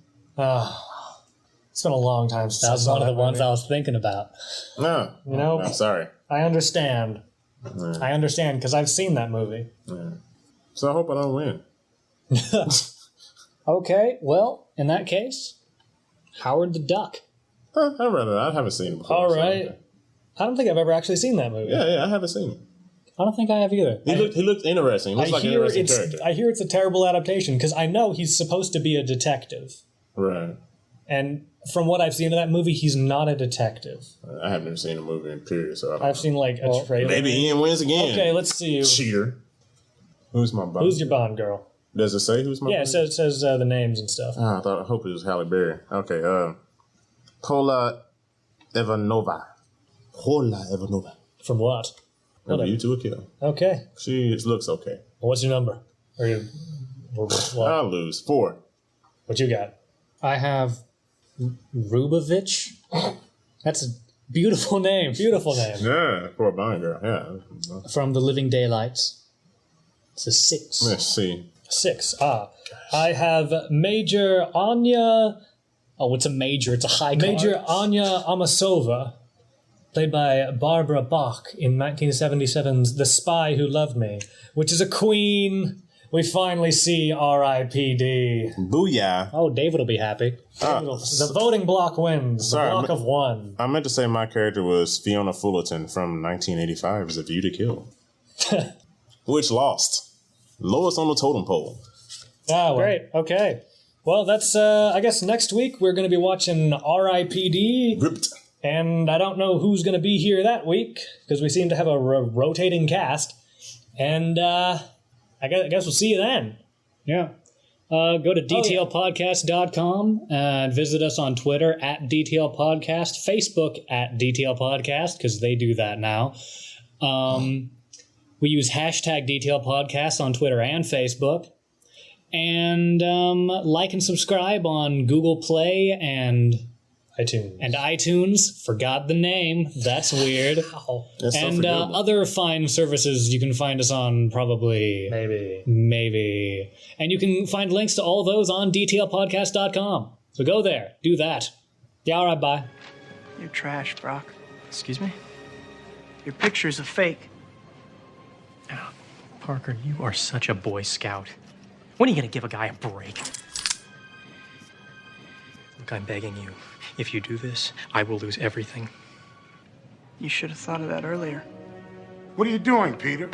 It's been a long time since That was I saw one of the that ones movie. I was thinking about. No, You know? I'm sorry. I understand. I understand, because I've seen that movie. So I hope I don't win. Okay, well, in that case, Howard the Duck. I haven't seen it before. All so, right. okay. I don't think I've ever actually seen that movie. Yeah, I haven't seen it. I don't think I have either. He looked interesting. He looks like an interesting character. I hear it's a terrible adaptation, because I know he's supposed to be a detective. Right. And from what I've seen of that movie, he's not a detective. I haven't even seen the movie in period, so I don't I've seen like a trailer. Maybe Ian wins again. Okay, let's see. Cheater. Who's my Bond? Who's your Bond girl? Does it say who's my Yeah, Bond? it says the names and stuff. I hope it was Halle Berry. Okay, Paula Ivanova. Paula Ivanova. From what? A View to a Kill. Okay. She looks okay. Well, what's your number? Or your What? I'll lose. 4. What you got? I have Rubovich. That's a beautiful name. Beautiful name. Yeah, for a Bond girl. Yeah. From The Living Daylights. It's a 6. Let's see. 6. I have Major Anya. Oh, it's a major. It's a high Major card. Anya Amasova, played by Barbara Bach in 1977's The Spy Who Loved Me, which is a queen. We finally see R.I.P.D. Booyah. Oh, David will be happy. The voting block wins. Sorry, the block of 1. I meant to say my character was Fiona Fullerton from 1985's A View to Kill. Which lost. Lowest on the totem pole. Ah, well. Great. Okay. Well, that's, I guess next week we're going to be watching R.I.P.D. Ripped. And I don't know who's going to be here that week, because we seem to have a rotating cast. And, I guess we'll see you then. Yeah. Go to DTLPodcast.com and visit us on Twitter at DTLPodcast, Facebook at DTLPodcast, because they do that now. We use hashtag DTLPodcast on Twitter and Facebook. And like and subscribe on Google Play and iTunes. Forgot the name. That's weird. That's so and forgettable. other fine services you can find us on probably. Maybe. And you can find links to all those on DTLPodcast.com. So go there. Do that. Yeah, all right, bye. You're trash, Brock. Excuse me? Your picture's a fake. Oh, Parker, you are such a Boy Scout. When are you going to give a guy a break? Look, I'm begging you. If you do this, I will lose everything. You should have thought of that earlier. What are you doing, Peter?